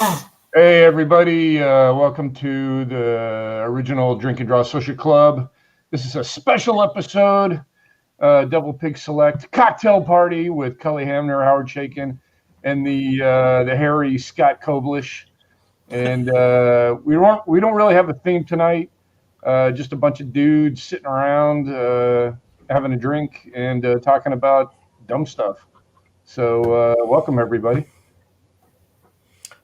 Hey, everybody. Welcome to the original Drink and Draw Social Club. This is a special episode, Double Pig Select Cocktail Party with Cully Hamner, Howard Shakin, and the hairy Scott Koblish. And we don't really have a theme tonight. Just a bunch of dudes sitting around having a drink and talking about dumb stuff. So welcome, everybody.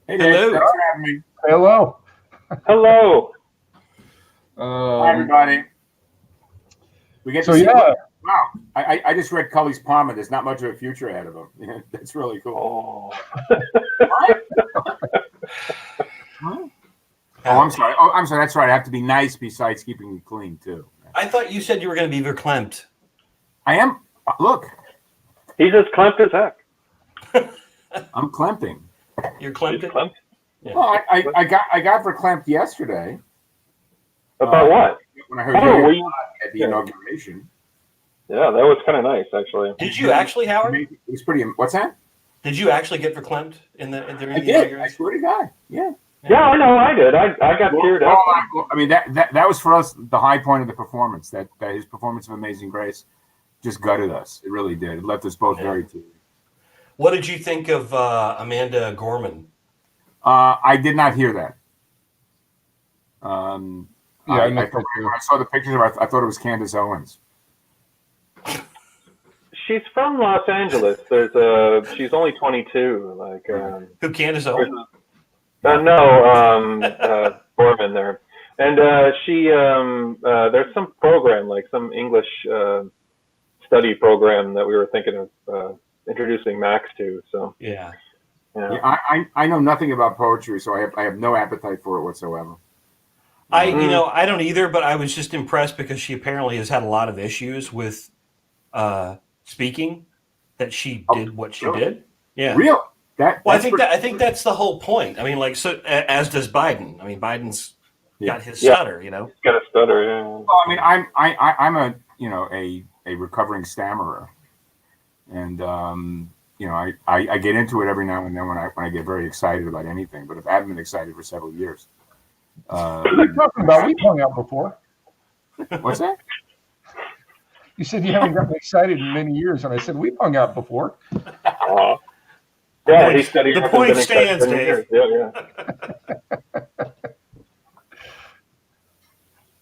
Hey, Dave. Hello. Thanks for having me. Hello. Hello. Hi, everybody. We get to So see. yeah, Wow. I just read Cully's palm, and there's not much of a future ahead of him. That's really cool. What? Huh? I'm sorry. I'm sorry. That's right. I have to be nice besides keeping it clean, too. I thought you said you were going to be verklempt. I am. Look, He's as clamped as heck. I'm clamping. You're clamped? He's clamped. Yeah. Well, I got verklempt yesterday. About what? When I heard you at the inauguration. Yeah, that was kind of nice, actually. Did you actually, Howard? It was pretty. What's that? Did you actually get verklempt during I the did. inauguration? I swear to God. Yeah. Yeah, I know, I did. I got teared up. I mean, that was for us the high point of the performance. That his performance of Amazing Grace just gutted us. It really did. It left us both very teary. What did you think of Amanda Gorman? I did not hear that. Yeah, when I saw the pictures of her, I thought it was Candace Owens. She's from Los Angeles. She's only 22. Like Who, Candace Owens? Borman there, and there's some program, like some English study program that we were thinking of introducing Max to. So Yeah. I know nothing about poetry, so I have no appetite for it whatsoever. I don't either, but I was just impressed because she apparently has had a lot of issues with speaking, that she did what she did. Yeah. Real. I think that's the whole point. I mean, like, so as does Biden. I mean, Biden's got his stutter, He's got a stutter. Yeah. Well, I mean, I'm a recovering stammerer, and I get into it every now and then when I get very excited about anything. But I haven't been excited for several years. what are you talking about? We've hung out before. What's that? You said you haven't gotten excited in many years, and I said we've hung out before. Yeah, he studied. The point stands, Dave. Yeah.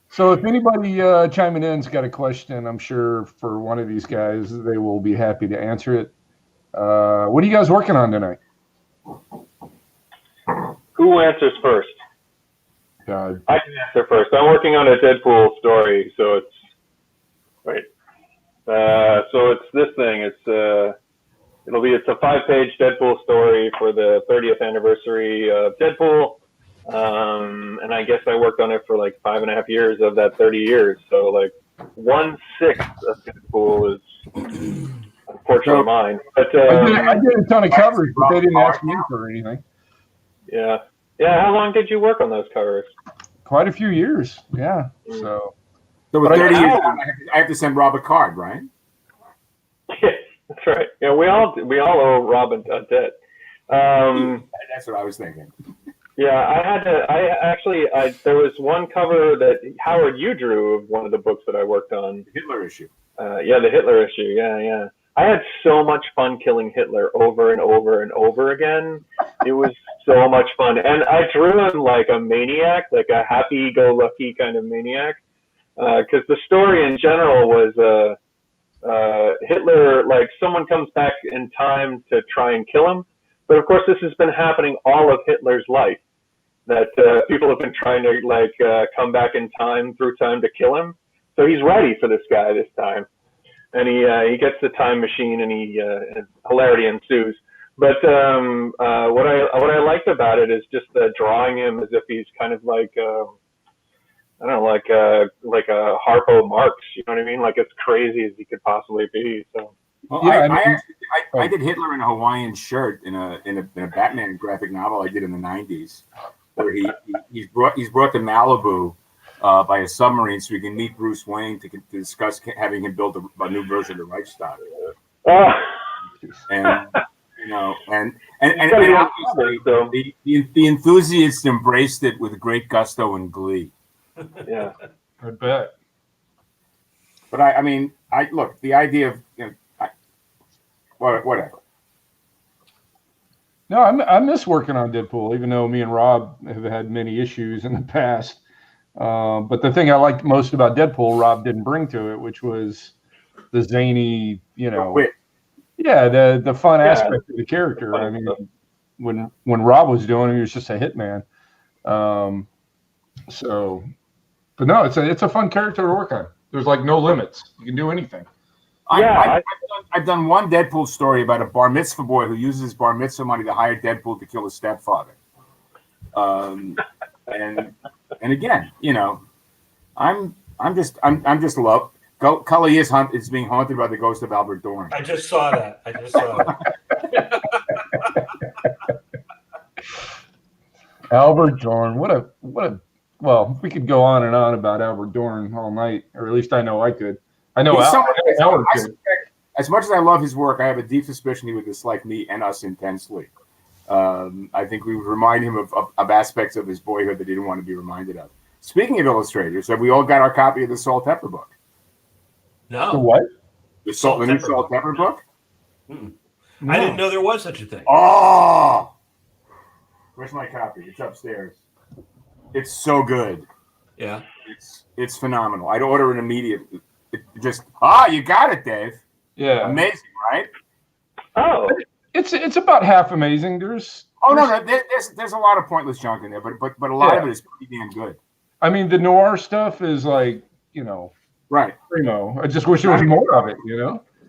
So if anybody chiming in's got a question, I'm sure for one of these guys, they will be happy to answer it. What are you guys working on tonight? Who answers first? God. I can answer first. I'm working on a Deadpool story, so it's wait. So it's this thing. It's a 5-page Deadpool story for the 30th anniversary of Deadpool. And I guess I worked on it for like 5.5 years of that 30 years. So like 1/6 of Deadpool is unfortunately mine. But I did a ton of covers, but they didn't ask me for anything. Yeah. How long did you work on those covers? Quite a few years, yeah. So with 30 years, I have to send Rob a card, right? Yeah, that's right. Yeah, we all owe Rob a debt. That's what I was thinking. Yeah, there was one cover that Howard, you drew of one of the books that I worked on. The Hitler issue. The Hitler issue. Yeah. I had so much fun killing Hitler over and over and over again. It was so much fun. And I drew him like a maniac, like a happy-go-lucky kind of maniac. Because the story in general was Hitler, like someone comes back in time to try and kill him. But of course, this has been happening all of Hitler's life, that people have been trying to come back in time through time to kill him. So he's ready for this guy this time. And he gets the time machine, and hilarity ensues. But what I liked about it is just drawing him as if he's kind of like I don't know, like a Harpo Marx. You know what I mean? Like as crazy as he could possibly be. So. Well, yeah, I did Hitler in a Hawaiian shirt in a Batman graphic novel I did in the '90s, where he's brought to Malibu by a submarine so he can meet Bruce Wayne to discuss having him build a new version of the Reichstag. And obviously, the enthusiasts embraced it with great gusto and glee. Yeah, I bet. But I mean, look, the idea of whatever. No, I miss working on Deadpool, even though me and Rob have had many issues in the past. But the thing I liked most about Deadpool, Rob didn't bring to it, which was the zany, Wit. yeah, the fun aspect of the character. I mean, when Rob was doing it, he was just a hitman. But no, it's a fun character to work on. There's like no limits. You can do anything. I've done one Deadpool story about a bar mitzvah boy who uses his bar mitzvah money to hire Deadpool to kill his stepfather. And again, I'm just love. Cully is being haunted by the ghost of Albert Dorn. I just saw that. Albert Dorn, what a well, we could go on and on about Albert Dorn all night, or at least I know I could. I know Albert could. As much as I love his work, I have a deep suspicion he would dislike me and us intensely. I think we would remind him of aspects of his boyhood that he didn't want to be reminded of. Speaking of illustrators, have we all got our copy of the Salt Pepper book? No. The what? The new Salt Pepper book? No. I didn't know there was such a thing. Oh! Where's my copy? It's upstairs. It's so good. Yeah. It's phenomenal. I'd order it immediately. You got it, Dave. Yeah. Amazing, right? Oh. It's about half amazing. There's a lot of pointless junk in there, but a lot of it is pretty damn good. I mean, the noir stuff is like, right. Primo. I just wish there was more of it,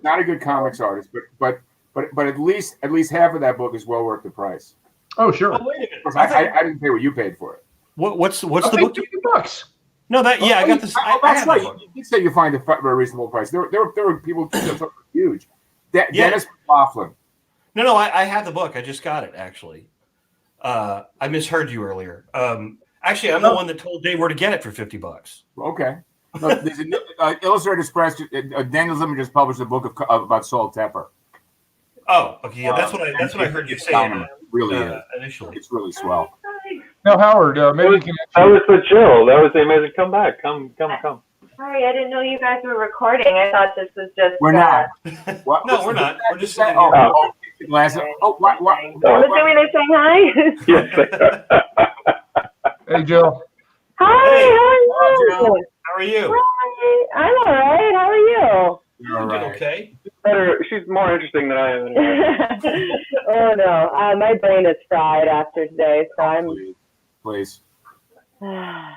Not a good comics artist, but at least half of that book is well worth the price. Oh, sure. Oh, wait a minute. I didn't pay what you paid for it. What's the book? $50. No, I got this. That's right. You did say you find it at a reasonable price. There were people that were huge. Dennis McLaughlin. No, I have the book. I just got it, actually. I misheard you earlier. Actually, I'm the one that told Dave where to get it for $50. Okay. No, there's an Illustrator's Press. Daniel Zimmer just published a book about Salt Pepper. Oh, okay. Yeah, that's what I heard you say. Really, initially, it's really swell. Now, Howard, maybe you can. That was the Jill. That was the amazing. Come back. Come. Sorry, I didn't know you guys were recording. I thought this was just. We're not. No, we're not. We're just sitting here. What? I'm assuming they're saying hi. Yes. Hey, Jill. Hi. Hey. How are you? How are you? Hi. I'm all right. How are you? You're Doing right. okay. Better. She's more interesting than I am. Oh no, my brain is fried after today, so I'm. Please. None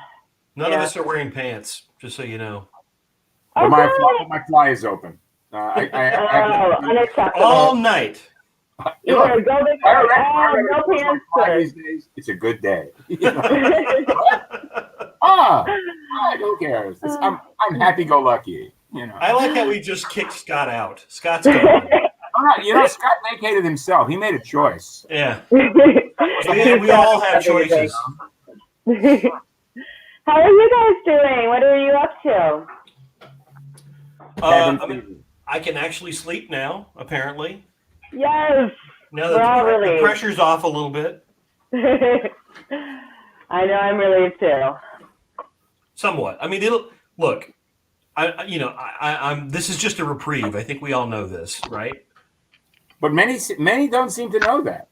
of us are wearing pants, just so you know. But my fly is open. I have to, unacceptable. All night. Either go big or no pants. These days, it's a good day. Who cares? I'm happy-go-lucky. I like how we just kicked Scott out. Scott's gone. Scott vacated himself. He made a choice. Yeah. We all have choices. How are you guys doing? What are you up to? I can actually sleep now, apparently. Yes. Now that the pressure's off a little bit. I know, I'm relieved too. Somewhat. I mean, look. I'm. This is just a reprieve. I think we all know this, right? But many don't seem to know that.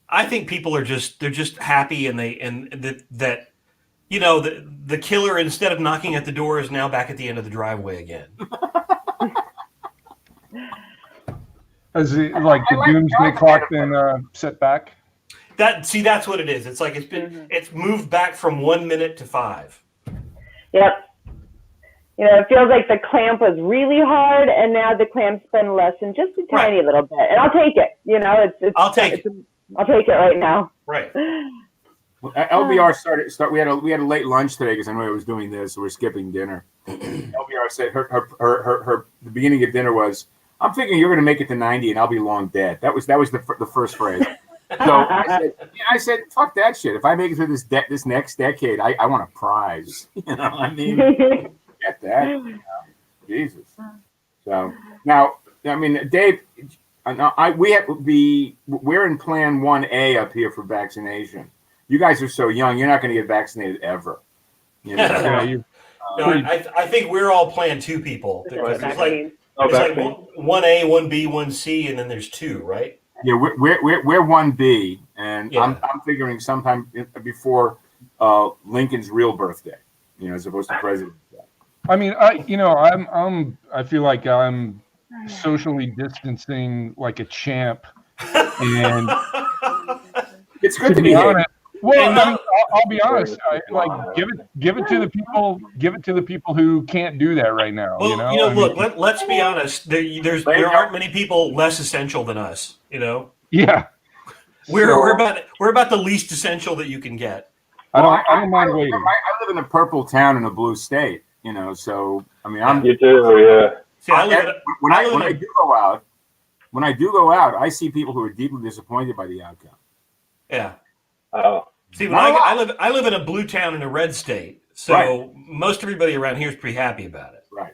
I think people are just happy, and that the killer, instead of knocking at the door, is now back at the end of the driveway again. Has the doomsday clock been set back? That's what it is. It's like it's moved back from 1 minute to 5. Yep. It feels like the clamp was really hard, and now the clamp's been lessened just a tiny little bit. And I'll take it. I'll take it. I'll take it right now. Right. LBR we had a late lunch today because I knew I was doing this, so we're skipping dinner. LBR said her the beginning of dinner was, "I'm thinking you're going to make it to 90 and I'll be long dead." That was the first phrase. So I said, "Fuck that shit. If I make it through this next decade, I want a prize." I mean, get that. Jesus. So now, I mean, Dave, we're in Plan 1A up here for vaccination. You guys are so young; you're not going to get vaccinated ever. You know? Yeah, I think we're all Plan 2 people because it's like Oh, it's like vaccine. 1A, 1B, 1C, and then there's 2, right? Yeah, we're 1B, and Yeah. I'm figuring sometime before Lincoln's real birthday, as opposed to President's Day. I mean, I feel like I'm socially distancing like a champ, and It's good to to be be honest, well, And I mean, I'll be honest. Give it to the people who can't do that right now. Well, I look, mean, let's be honest. There aren't many people less essential than us. yeah. We're about the least essential that you can get. I don't mind waiting. I live in a purple town in a blue state, so I mean, You do, yeah. See, when I do go out, I see people who are deeply disappointed by the outcome. Yeah. Oh. See, I live in a blue town in a red state, so Right. most everybody around here is pretty happy about it. Right.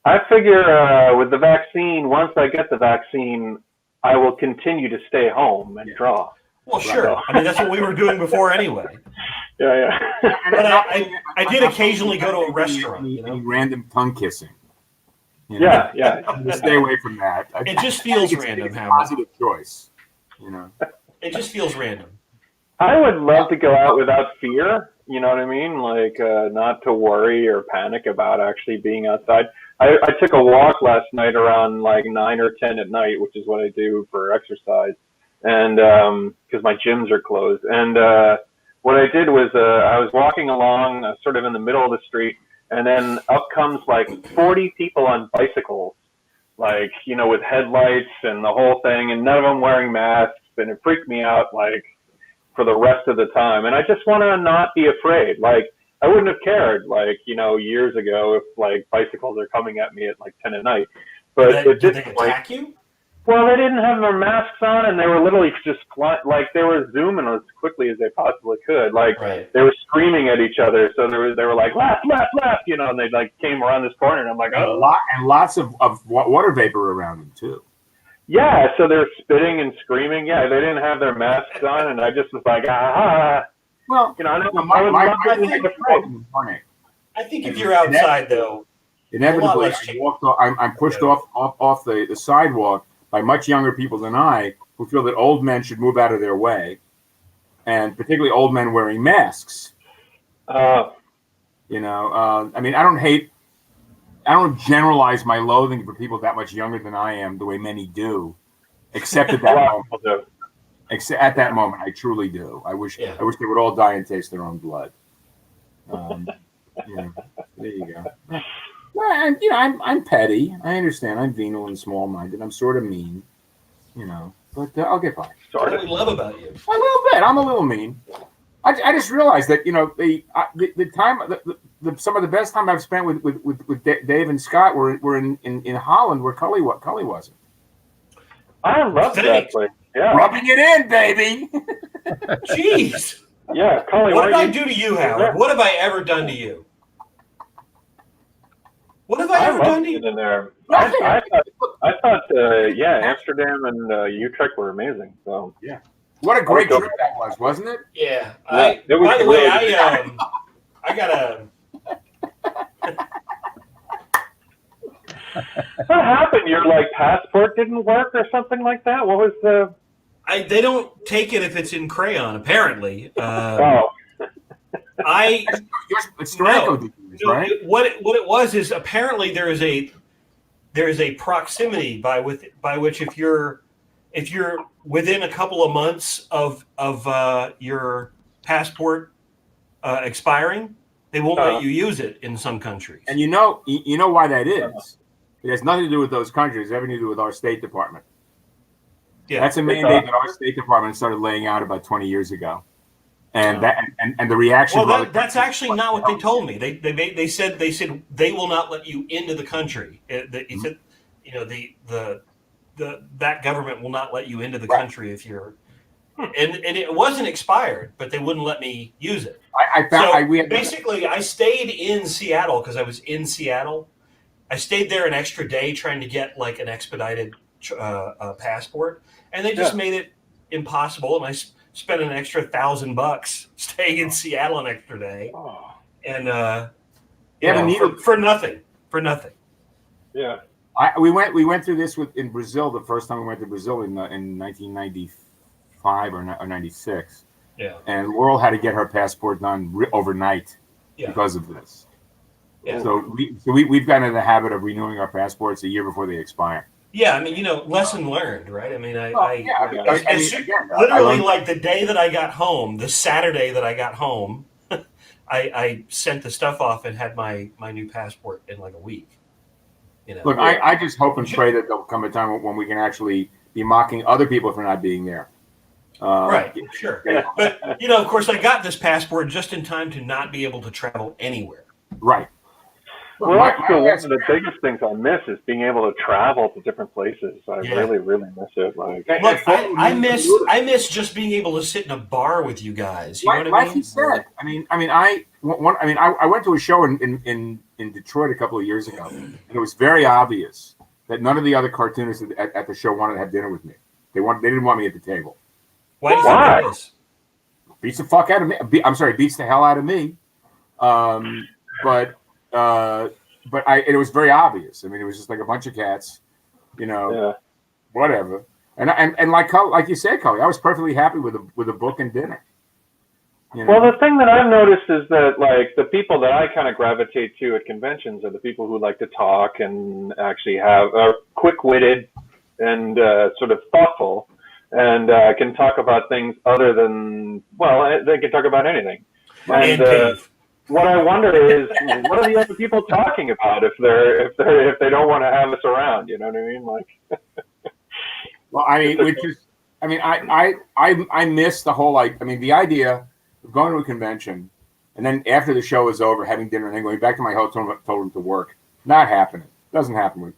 I figure with the vaccine, once I get the vaccine, I will continue to stay home and draw. Well, sure. I mean, that's what we were doing before anyway. Yeah. But I did occasionally go to a restaurant. Any random tongue kissing. Yeah. Stay away from that. It just feels random, it's a Howard. positive choice. It just feels random. I would love to go out without fear. You know what I mean? Like not to worry or panic about actually being outside. I took a walk last night around like 9 or 10 at night, which is what I do for exercise, and because my gyms are closed. And what I did was I was walking along sort of in the middle of the street, and then up comes like 40 people on bicycles, like, with headlights and the whole thing, and none of them wearing masks, and it freaked me out like for the rest of the time. And I just want to not be afraid. Like, I wouldn't have cared, like, years ago if like bicycles are coming at me at like 10 at night. But at Did this they point, attack you? well, they didn't have their masks on, and they were literally just like they were zooming as quickly as they possibly could. Like Right. they were screaming at each other, so they were like left, and they like came around this corner, and I'm like, oh, Lots of water vapor around them too. yeah. So they're spitting and screaming. Yeah, they didn't have their masks on, and I just was like, Well, I was my not thing really is afraid. in the morning. I think if you're outside, though, Inevitably, less I'm pushed off the sidewalk by much younger people than I, who feel that old men should move out of their way, and particularly old men wearing masks. I mean, I don't generalize my loathing for people that much younger than I am the way many do, except at that moment. Except at that moment, I truly do. I wish they would all die and taste their own blood. There you go. Well, I'm petty. I understand. I'm venal and small-minded. I'm sort of mean, but I'll get by. that's what we love about you. A little bit. I'm a little mean. I just realized that the time some of the best time I've spent with Dave and Scott were in Holland, where Cully wasn't. I love that place. Yeah. Rubbing it in, baby. Jeez. Yeah, Cully. What did I do to you, Howard? What have I ever done to you? What have I ever done to you? In there. I thought, Amsterdam and Utrecht were amazing. So yeah, what a great trip that was, wasn't it? Yeah. It was By the way, really I got a. What happened? Your passport didn't work or something like that? What was the? They don't take it if it's in crayon. Apparently. It's Stranko, right? What it was is apparently there is a proximity by which if you're within a couple of months of your passport expiring, they won't let you use it in some countries. And you know why that is. It has nothing to do with those countries. It has everything to do with our State Department. Yeah, that's a mandate that our State Department started laying out about 20 years ago. And the reaction. Well, that's actually not what they told me. They said they will not let you into the country. He said, that government will not let you into the country if you're. And it wasn't expired, but they wouldn't let me use it. I stayed in Seattle because I was in Seattle. I stayed there an extra day trying to get like an expedited passport, and they just made it impossible. And I spent an extra $1,000 staying in Seattle an extra day, and for nothing. Yeah. We went through this in Brazil the first time we went to Brazil in 1995 or 96. Yeah. And Laurel had to get her passport done overnight because of this. Yeah. So we've gotten in the habit of renewing our passports a year before they expire. Yeah, I mean, lesson learned, right? I mean, literally, like the day that I got home, the Saturday that I got home, I sent the stuff off and had my new passport in like a week. Look, I just hope and pray that there'll come a time when we can actually be mocking other people for not being there. Right, sure. But, of course, I got this passport just in time to not be able to travel anywhere. Right. Well, that's one of the biggest things I miss is being able to travel to different places. I really, really miss it. Like, look, I miss just being able to sit in a bar with you guys. You know what I mean? Like you said. I went to a show in Detroit a couple of years ago, and it was very obvious that none of the other cartoonists at the show wanted to have dinner with me. They didn't want me at the table. Why do you think that is? Beats the fuck out of me. I'm sorry, beats the hell out of me. But it was very obvious. I mean, it was just like a bunch of cats, whatever. And like you said, Cully, I was perfectly happy with a book and dinner. Well, the thing that I've noticed is that like the people that I kind of gravitate to at conventions are the people who like to talk and actually are quick-witted and sort of thoughtful and can talk about things other than, they can talk about anything. And what I wonder is, what are the other people talking about if they don't want to have us around? You know what I mean? Like, well, I miss the whole the idea of going to a convention and then after the show is over, having dinner and then going back to my hotel room to work. Not happening. Doesn't happen.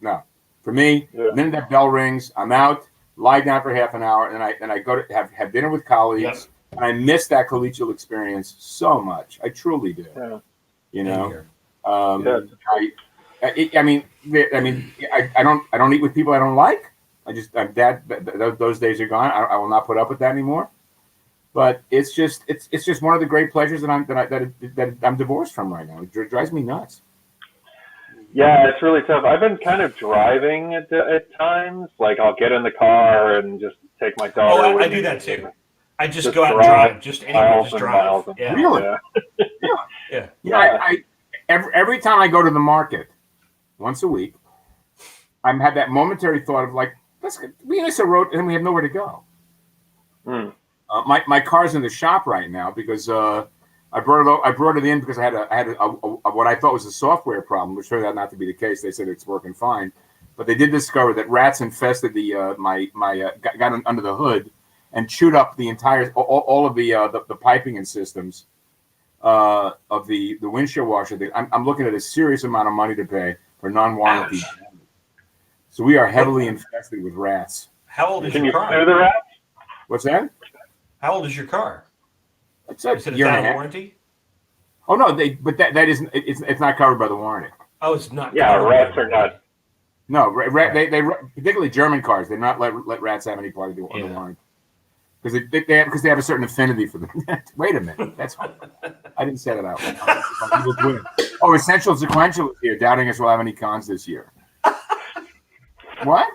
For me, the minute that bell rings, I'm out, lie down for half an hour, and I go to have dinner with colleagues. Yep. I miss that collegial experience so much. I truly do. Yeah. I don't eat with people I don't like. Those days are gone. I will not put up with that anymore. But it's just one of the great pleasures that I'm divorced from right now. It drives me nuts. Yeah, it's really tough. I've been kind of driving at times. Like I'll get in the car and just take my daughter. I do that too. I just go out and drive, just anywhere, just drive. Yeah. Really? Yeah. Every time I go to the market, once a week, I have that momentary thought of like, we miss a road and we have nowhere to go. My car's in the shop right now because I brought it in because I had what I thought was a software problem, which turned out not to be the case. They said it's working fine, but they did discover that rats infested got under the hood and chewed up the entire all of the piping and systems of the windshield washer. I'm looking at a serious amount of money to pay for non-warranty. So we are heavily infested with rats. How old is Can your you car? clear the rats? What's that? How old is your car? It's a year and a half. Warranty? Oh no, but that isn't. It's not covered by the warranty. Oh, it's not. Yeah, rats are not. No, they particularly German cars. They're not let rats have any part of the warranty because they have a certain affinity for them. Wait a minute, that's I didn't say that out loud. Oh, Essential Sequential is here, doubting us will have any cons this year. What?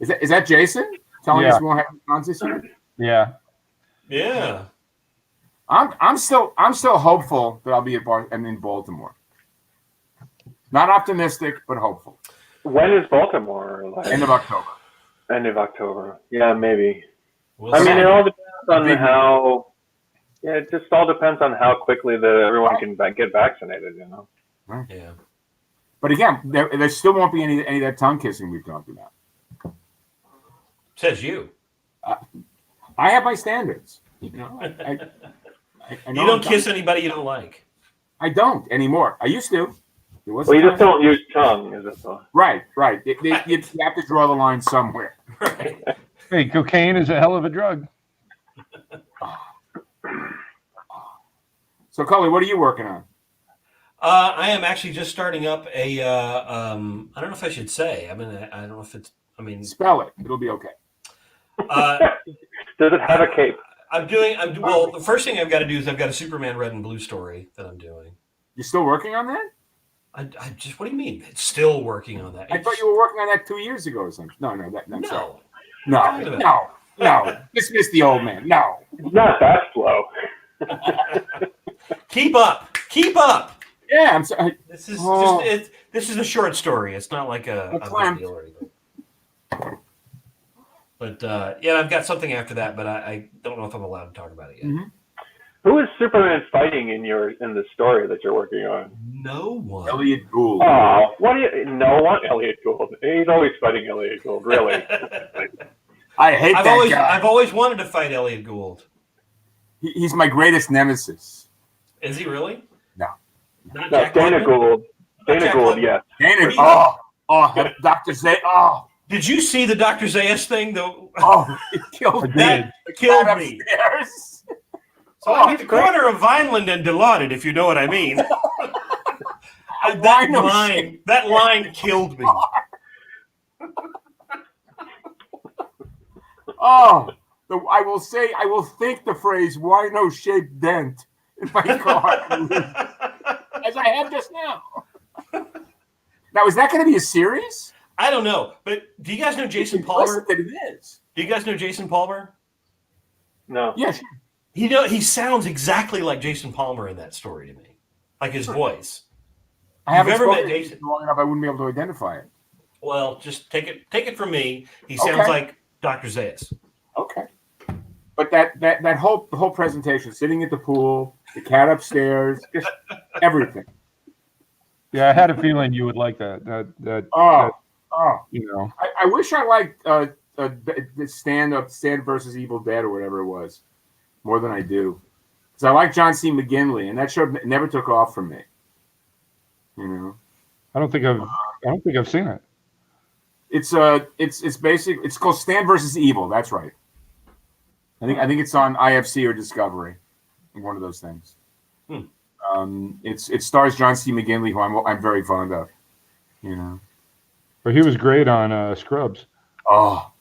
Is that Jason telling us we won't have any cons this year? Yeah. Yeah. I'm still hopeful that I'll be in Baltimore. Not optimistic, but hopeful. When is Baltimore? End of October. End of October. Yeah, maybe. We'll I mean, see. it all depends on how. Yeah, it just all depends on how quickly everyone can get vaccinated. Right. Yeah. But again, there still won't be any of that tongue kissing we've talked about. Says you. I have my standards. I You don't kiss anybody you don't like. I don't anymore. I used to. Well, you just don't use tongue, is it? Though? Right. You have to draw the line somewhere. Right. Hey, cocaine is a hell of a drug. So, Cully, what are you working on? I am actually just starting up a. I don't know if I should say. I mean, I don't know if it's. I mean, Spell it. It'll be okay. Does it have a cape? Well, the first thing I've got to do is I've got a Superman Red and Blue story that I'm doing. You're still working on that? I just. What do you mean? It's still working on that. I thought you were working on that 2 years ago or something. No, I'm sorry. No. No. Dismiss the old man. No. It's not that slow. Keep up. Yeah, I'm sorry. This is just this is a short story. It's not like a big deal or anything. But yeah, I've got something after that, but I don't know if I'm allowed to talk about it yet. Mm-hmm. Who is Superman fighting in the story that you're working on? No one. Elliot Gould. Oh, no one? Elliot Gould. He's always fighting Elliot Gould, really. I hate that guy. I've always wanted to fight Elliot Gould. He's my greatest nemesis. Is he really? No. Not No, Jack Dana Lemmon? Gould. Dana Jack Gould, Lemmon? yeah. Dana, Dr. Zay, Did you see the Dr. Zayas thing though? it killed me. That killed me. Upstairs. So I'm at the corner of Vineland and Dilaudid, if you know what I mean. That line killed me. I will think the phrase "wino shaped dent" in my car, as I have just now. Now, is that going to be a series? I don't know, but do you guys know Jason Palmer? That it is. Do you guys know Jason Palmer? No. Yeah, sure. He sounds exactly like Jason Palmer in that story to me, like his voice. I haven't ever met spoken to Jason him long enough. I wouldn't be able to identify it. Well, just take it from me. He sounds like Dr. Zayas. Okay. But that whole presentation, sitting at the pool, the cat upstairs, just everything. Yeah, I had a feeling you would like that. You know. I wish I liked the stand versus Evil Dead or whatever it was more than I do, because I like John C. McGinley, and that show never took off for me. You know. I don't think I've seen it. It's basic. It's called Stand versus Evil. That's right. I think it's on IFC or Discovery, one of those things. It stars John C. McGinley, who I'm very fond of. You know, But he was great on Scrubs. Oh,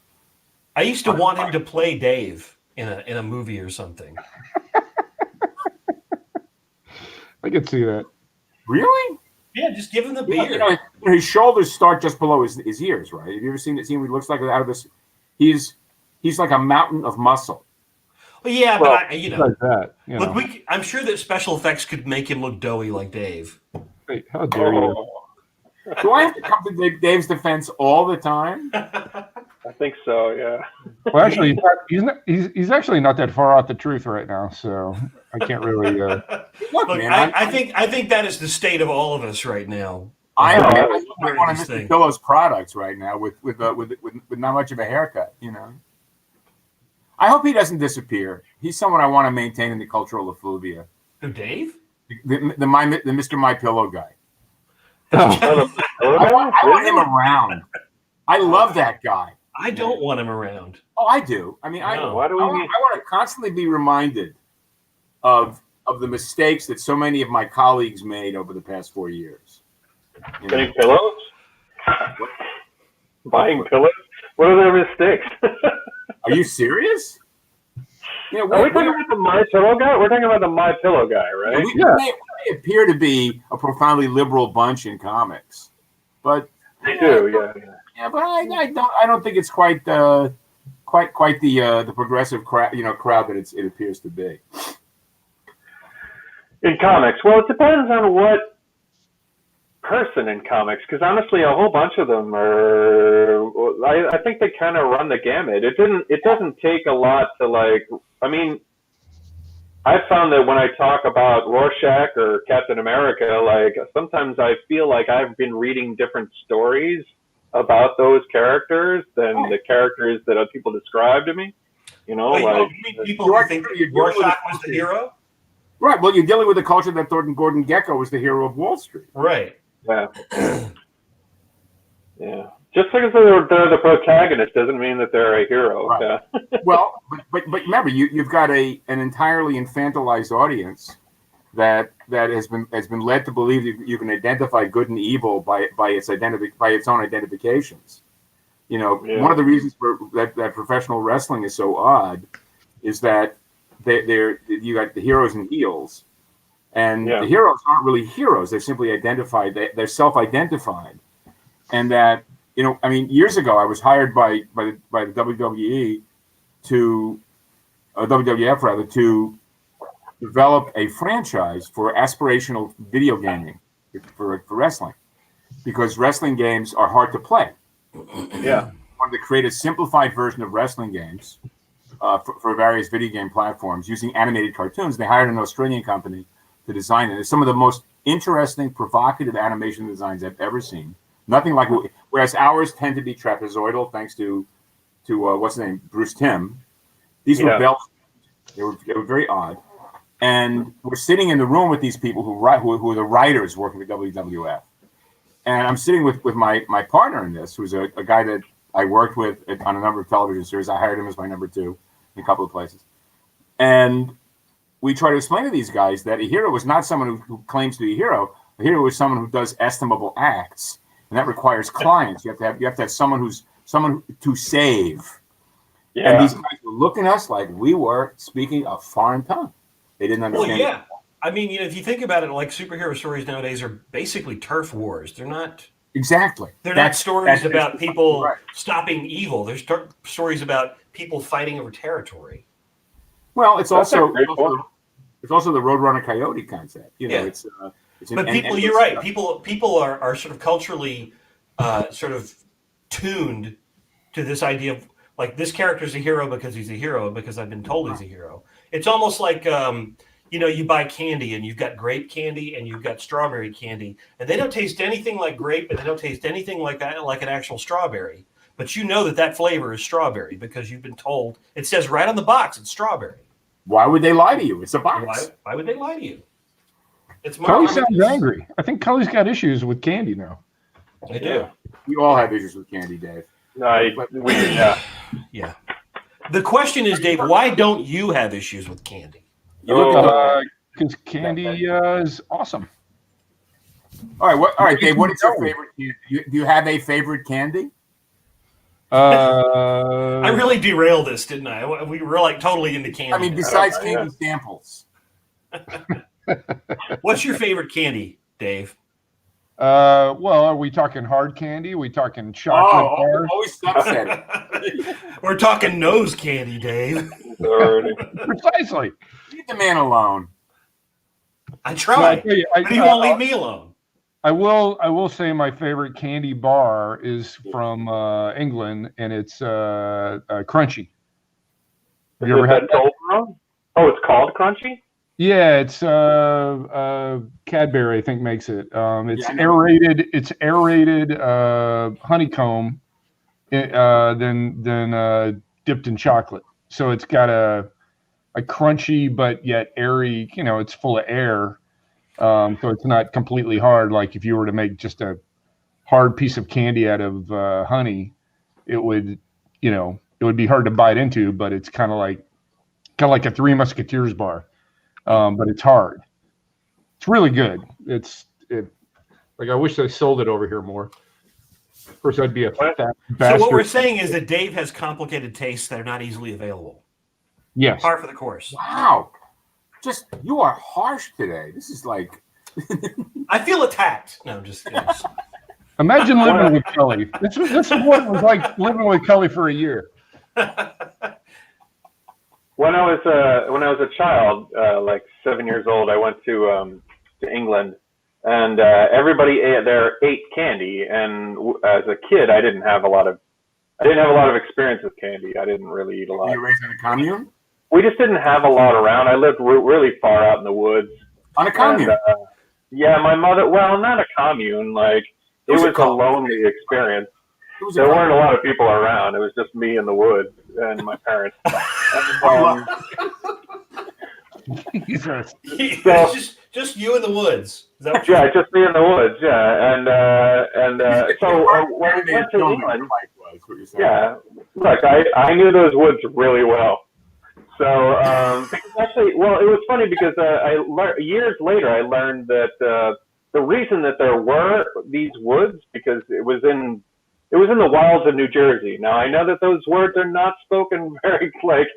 I used to want him to play Dave in a movie or something. I could see that. really? Yeah, just give him the Yeah, beard. his shoulders start just below his ears, right? Have you ever seen what he looks like out of this? He's like a mountain of muscle. Well, yeah, Well, but Like that. You know. look, I'm sure that special effects could make him look doughy like Dave. Wait, how dare you? Do I have to come to Dave's defense all the time? I think so, yeah. Well, actually, he's actually not that far off the truth right now, so I can't really. Look, Look, man, I think that is the state of all of us right now. I Wearing want this to thing. Mr. Pillows products right now with not much of a haircut, you know. I hope he doesn't disappear. He's someone I want to maintain in the cultural effluvia. Who, Dave? The Mr. My Pillow guy. Oh, I want him around. I love that guy. I don't want him around. Oh, I do. I mean, No. Why do we need... I want to constantly be reminded of the mistakes that so many of my colleagues made over the past 4 years. You know? Getting pillows? Buying pillows? What are their mistakes? Are you serious? You know, Are we talking about the My Pillow guy? We're talking about the My Pillow guy, right? we may appear to be a profoundly liberal bunch in comics, but They do, yeah. yeah, but I don't think it's quite the progressive crowd that it appears to be. In comics, well, it depends on what person in comics, because honestly, a whole bunch of them are. I think they kind of run the gamut. It doesn't take a lot to like. I mean, I found that when I talk about Rorschach or Captain America, like sometimes I feel like I've been reading different stories about those characters than the characters that people describe to me. You know, Wait, like people who think Rorschach was the hero? Right. Well, you're dealing with the culture that Gordon Gekko was the hero of Wall Street. Right. yeah, yeah. Just because they're the protagonist doesn't mean that they're a hero. Right. Yeah. Well, but remember, you've got an entirely infantilized audience that that has been led to believe that you can identify good and evil by its own identifications. You know, one of the reasons for that professional wrestling is so odd is that you got the heroes and heels, and the heroes aren't really heroes. They're simply identified. They're self-identified, and that, you know, I mean, years ago I was hired by the WWE WWF rather, to develop a franchise for aspirational video gaming for wrestling, because wrestling games are hard to play. Yeah. I wanted to create a simplified version of wrestling games for various video game platforms using animated cartoons. They hired an Australian company to design it. It's some of the most interesting, provocative animation designs I've ever seen. Nothing like, whereas ours tend to be trapezoidal, thanks to what's his name, Bruce Timm. These were bell. They were very odd. And we're sitting in the room with these people who are the writers working at WWF. And I'm sitting with my partner in this, who's a guy that I worked with on a number of television series. I hired him as my number 2 in a couple of places. And we try to explain to these guys that a hero is not someone who claims to be a hero. A hero is someone who does estimable acts, and that requires clients. You have to have someone to save. Yeah. And these guys were looking at us like we were speaking a foreign tongue. They didn't understand. Well, yeah. I mean, you know, if you think about it, like superhero stories nowadays are basically turf wars. They're not exactly. They're not stories about people stopping evil. They're stories about people fighting over territory. Well, it's also the Roadrunner Coyote concept. You know, you're right. People are sort of culturally sort of tuned to this idea of, like, this character's a hero because he's a hero, because I've been told he's a hero. It's almost like, you know, you buy candy and you've got grape candy and you've got strawberry candy, and they don't taste anything like grape and they don't taste anything like an actual strawberry. But you know that flavor is strawberry because you've been told. It says right on the box it's strawberry. Why would they lie to you? It's a box. Why would they lie to you? It's Cully sounds angry. I think Cully's got issues with candy now. I do. We all have issues with candy, Dave. Yeah. The question is, Dave, why don't you have issues with candy? Because candy is awesome. All right, Dave. What is your favorite candy? Do you have a favorite candy? I really derailed this, didn't I? We were like totally into candy. I mean, besides candy samples. What's your favorite candy, Dave? Well, are we talking hard candy? Are we talking chocolate bars? Always upset it. We're talking nose candy, Dave. Precisely. Leave the man alone. I tried, but he won't leave me alone. I will say my favorite candy bar is from England, and it's Crunchy. Have you ever had that? Oh, it's called Crunchy? Yeah, it's Cadbury, I think, makes it. It's aerated. It's aerated honeycomb, then dipped in chocolate. So it's got a crunchy but yet airy. You know, it's full of air. So it's not completely hard. Like if you were to make just a hard piece of candy out of honey, it would be hard to bite into. But it's kind of like a Three Musketeers bar. But it's hard. It's really good. Like I wish I sold it over here more. Of course, I'd be a fat bastard. So what we're saying is that Dave has complicated tastes that are not easily available. Yes. Par for the course. Wow. You are harsh today. This is like. I feel attacked. No, I'm just kidding. Imagine living with Kelly. This is what it was like living with Kelly for a year. When I was a child, like 7 years old, I went to England, and everybody ate candy. And as a kid, I didn't have a lot of experience with candy. I didn't really eat a lot. Were you raised in a commune? We just didn't have a lot around. I lived really far out in the woods. On a commune? And, yeah, my mother. Well, not a commune. Like it was a lonely experience. There weren't a lot of people around. It was just me in the woods and my parents. So, just you in the woods. Is that what just me in the woods. Yeah, and so when we went to England, look, I knew those woods really well. because actually, well, it was funny because years later I learned that the reason that there were these woods because it was in the wilds of New Jersey. Now I know that those words are not spoken very close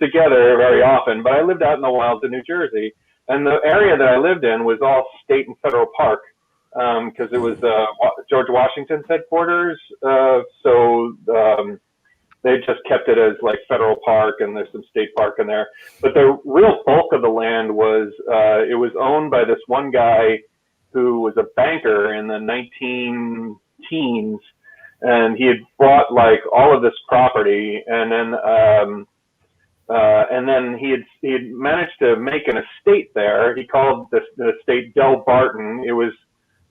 together very often, but I lived out in the wilds of New Jersey, and the area that I lived in was all state and federal park because it was George Washington's headquarters. They just kept it as like federal park, and there's some state park in there. But the real bulk of the land was it was owned by this one guy who was a banker in the 19 teens, and he had bought like all of this property, and then he had managed to make an estate there. He called the estate Del Barton. It was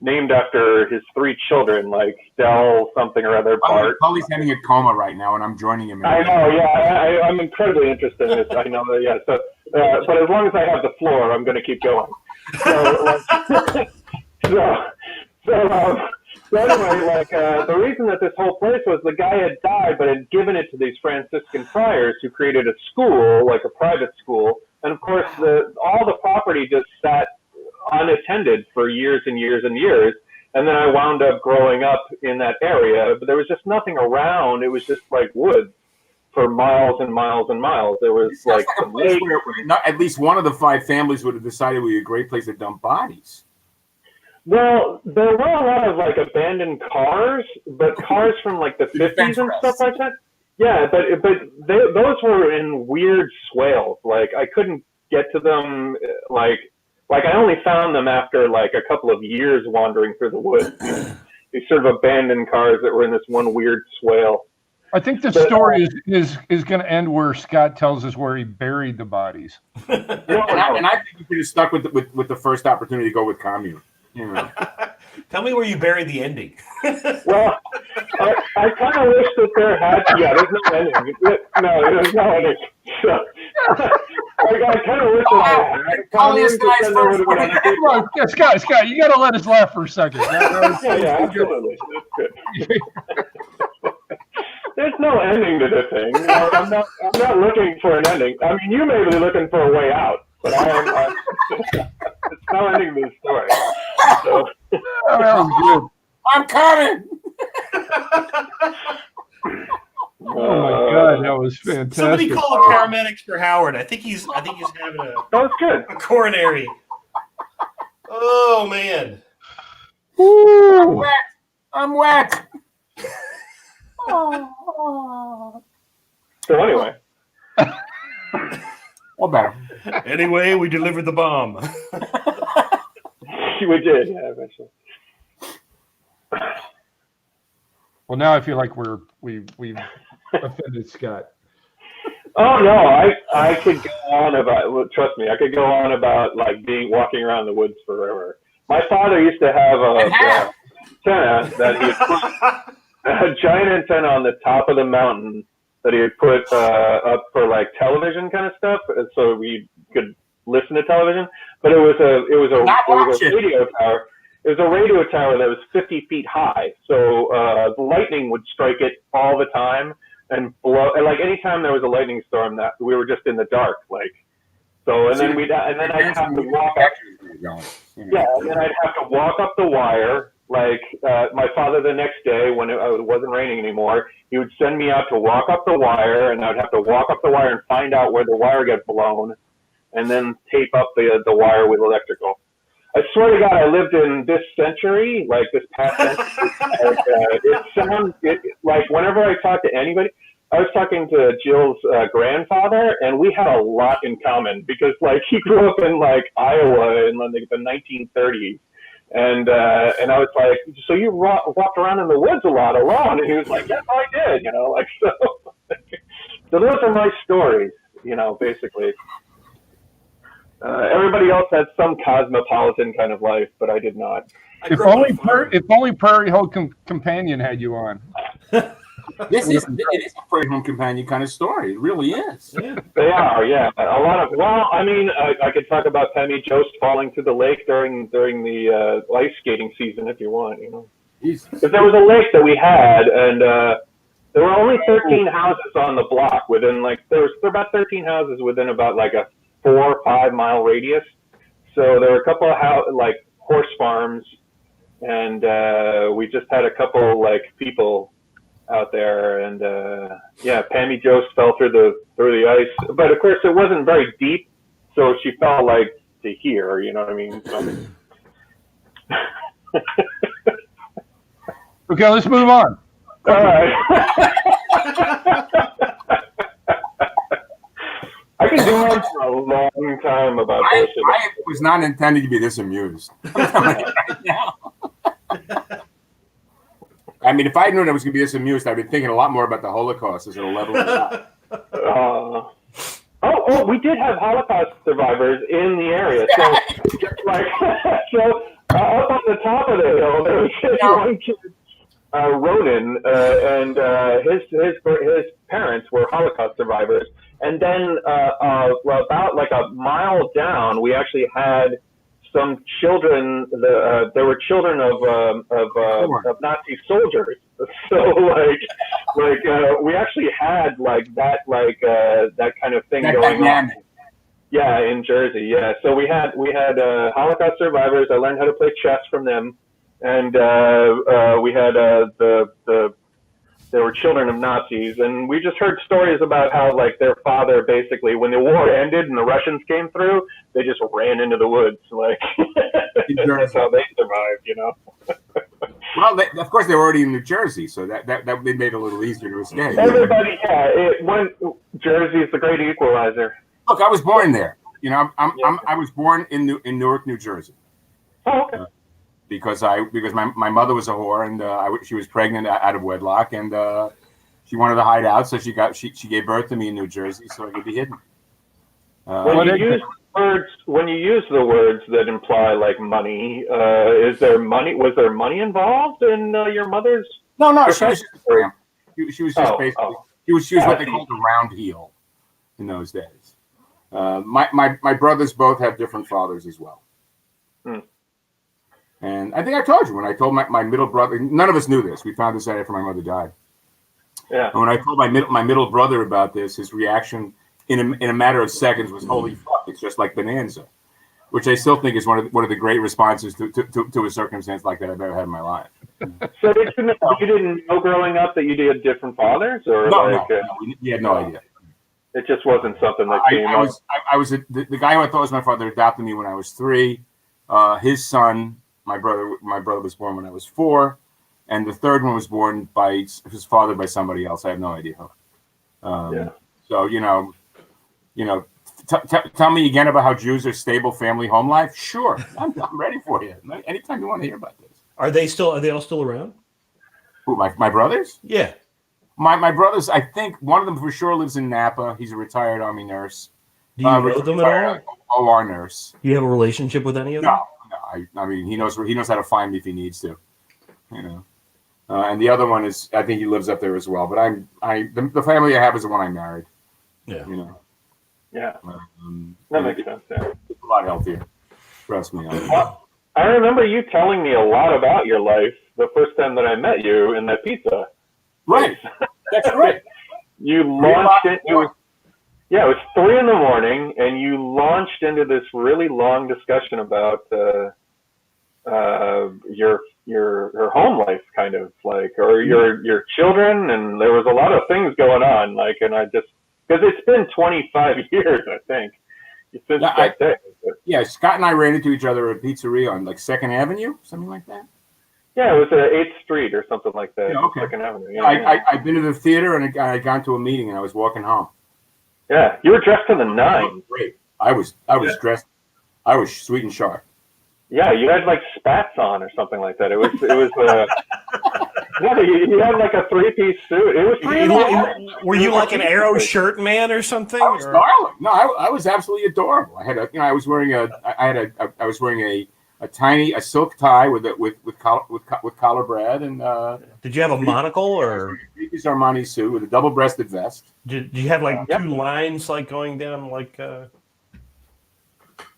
named after his 3 children, like Del something or other Bart. Paulie's having a coma right now, and I'm joining him. I know, yeah. I'm incredibly interested in this. I know that, yeah. So, but as long as I have the floor, I'm going to keep going. So anyway, the reason that this whole place was the guy had died, but had given it to these Franciscan friars who created a school, like a private school, and of course all the property just sat unattended for years and years and years. And then I wound up growing up in that area, but there was just nothing around. It was just like woods for miles and miles and miles. There was like a place where at least one of the 5 families would have decided it would be a great place to dump bodies. Well, there were a lot of like abandoned cars, but cars from like the 50s and stuff like that. Yeah, but those were in weird swales. Like I couldn't get to them. Like I only found them after like a couple of years wandering through the woods. These sort of abandoned cars that were in this one weird swale. I think the story is going to end where Scott tells us where he buried the bodies. And I think you could have stuck with the first opportunity to go with commune. You know. Tell me where you buried the ending. Well, I kind of wish that there had. Yeah, there's no ending. No, there's no ending. So, I kind of wish that I had. Scott, you got to let us laugh for a second. Yeah, absolutely. That's good. There's no ending to this thing. You know, I'm not looking for an ending. I mean, you may be looking for a way out, but it's no ending to the story. So. I'm coming. Oh my God, that was fantastic. Somebody call the paramedics for Howard. I think he's having a coronary. Oh man. Ooh. I'm wet. So anyway. Well, better. Anyway, we delivered the bomb. We did, yeah, eventually. Well, now I feel like we've offended Scott. Oh no, I could go on about. Well, trust me, I could go on about like walking around the woods forever. My father used to have a antenna that he put a giant antenna on the top of the mountain that he would put up for like television kind of stuff, so we could listen to television. But it was a radio tower. It was a radio tower that was 50 feet high, so the lightning would strike it all the time and blow. And like anytime there was a lightning storm, that we were just in the dark, like. So and then I'd have to walk up. Yeah, and then I'd have to walk up the wire. Like my father, the next day when it wasn't raining anymore, he would send me out to walk up the wire, and I'd have to walk up the wire and find out where the wire got blown, and then tape up the wire with electrical. I swear to God, I lived in this century, like this past century. Like whenever I talk to anybody, I was talking to Jill's grandfather, and we had a lot in common because like he grew up in like Iowa in like the 1930s. And I was like, so you walked around in the woods a lot alone? And he was like, yes, I did, you know, like, so. So those are my stories, you know, basically. Everybody else had some cosmopolitan kind of life, but I did not. If only Prairie Home Companion had you on. It is a Prairie Home Companion kind of story. It really is. Yeah. They are, yeah. A lot of. Well, I mean, I could talk about Pemmy Jost falling to the lake during the ice skating season if you want. You know, Jesus. If there was a lake that we had, and There were only 13 houses on the block within there were about 13 houses within about like a 4 or 5 mile radius. So there were a couple of horse farms, and we just had a couple people out there, and Pammy Jost fell through the ice, but of course it wasn't very deep, so she fell to here, you know what I mean? So. Okay, let's move on. All right. I can go on for a long time about this. I was not intending to be this amused. Right now. I mean, if I knew I was going to be this amused, I'd be thinking a lot more about the Holocaust as a level of that. We did have Holocaust survivors in the area. So, up on the top of the hill, there was this one kid, Ronan, and his parents were Holocaust survivors. And then about a mile down, we actually had some children. There were children of Nazi soldiers. So we actually had that kind of thing going on. Yeah, in Jersey. Yeah, so we had Holocaust survivors. I learned how to play chess from them, and we had there were children of Nazis, and we just heard stories about how their father basically, when the war ended and the Russians came through, they just ran into the woods. That's how they survived, you know. Well, of course, they were already in New Jersey, so that made it a little easier to escape. Everybody, Jersey is the great equalizer. Look, I was born there. You know, I was born in Newark, New Jersey. Oh, okay. Because my mother was a whore, and she was pregnant out of wedlock, and she wanted to hide out, so she gave birth to me in New Jersey, so I could be hidden. When you use the words that imply money, is there money? Was there money involved in your mother's? No, she was just a tramp. She was just basically she was what they called a round heel in those days. My brothers both have different fathers as well. Hmm. And I think I told you when I told my middle brother. None of us knew this. We found this out after my mother died. Yeah. And when I told my middle brother about this, his reaction in a matter of seconds was, "Holy fuck! It's just like Bonanza," which I still think is one of the great responses to a circumstance like that I've ever had in my life. So you didn't know growing up that you had different fathers, or no, we had no idea. It just wasn't something that came up. The guy who I thought was my father adopted me when I was 3. His son. My brother was born when I was 4, and the third one was born by his father by somebody else. I have no idea. So tell me again about how Jews are stable family home life. Sure, I'm ready for you. Anytime you want to hear about this. Are they all still around? Who, my brothers? Yeah. My brothers. I think one of them for sure lives in Napa. He's a retired Army nurse. Do you know them at all? OR nurse. Do you have a relationship with any of them? No. I mean, he knows how to find me if he needs to, you know. And the other one is, I think he lives up there as well. But the family I have is the one I married. Yeah. You know. Yeah. That makes sense. Yeah. It's a lot healthier. Trust me. I remember you telling me a lot about your life the first time that I met you in that pizza. Right. That's right. You launched it. It was 3 a.m, and you launched into this really long discussion about your home life, kind of or your children, and there was a lot of things going on, and I just, because it's been 25 years, I think, since that day. Yeah, Scott and I ran into each other at a pizzeria on 2nd Avenue, something like that. Yeah, it was 8th Street or something like that. Yeah, okay. 2nd Avenue. Yeah, I'd been to the theater, and I had gone to a meeting, and I was walking home. Yeah, you were dressed to the nines. Great. I was dressed. I was sweet and sharp. Yeah, you had spats on or something like that. It was yeah, you had a 3-piece suit. It was Were you like an Arrow shirt man or something? I was darling. No, I was absolutely adorable. I had I was wearing a silk tie with collar brad, and did you have a monocle or Armani suit with a double-breasted vest? Did you have 2 lines going down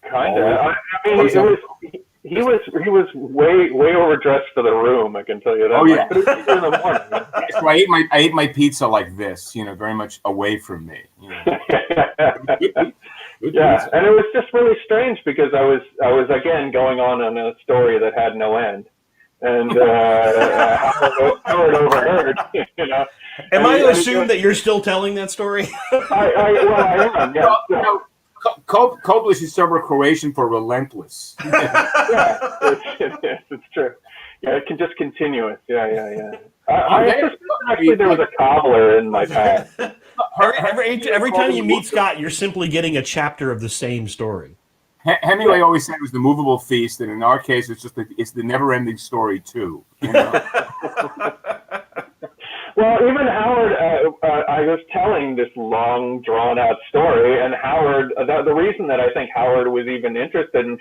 Kind of. I mean, he was way overdressed for the room. I can tell you that. Oh yeah. But it was in the morning. So I ate my pizza like this, very much away from me. Good Yeah, pizza. and it was just really strange because I was again going on a story that had no end, and Howard overheard. Am I to assume that you're still telling that story? I am. Yeah. No, Koblish's summer Croatian for relentless. Yeah, it's true. Yeah, it can just continuous. Yeah. I suspect actually there was a cobbler in my past. Every time you meet Scott, you're simply getting a chapter of the same story. Hemingway always said it was the movable feast, and in our case, it's the never-ending story too. Well, even Howard, I was telling this long, drawn-out story, and Howard, the reason that I think Howard was even interested in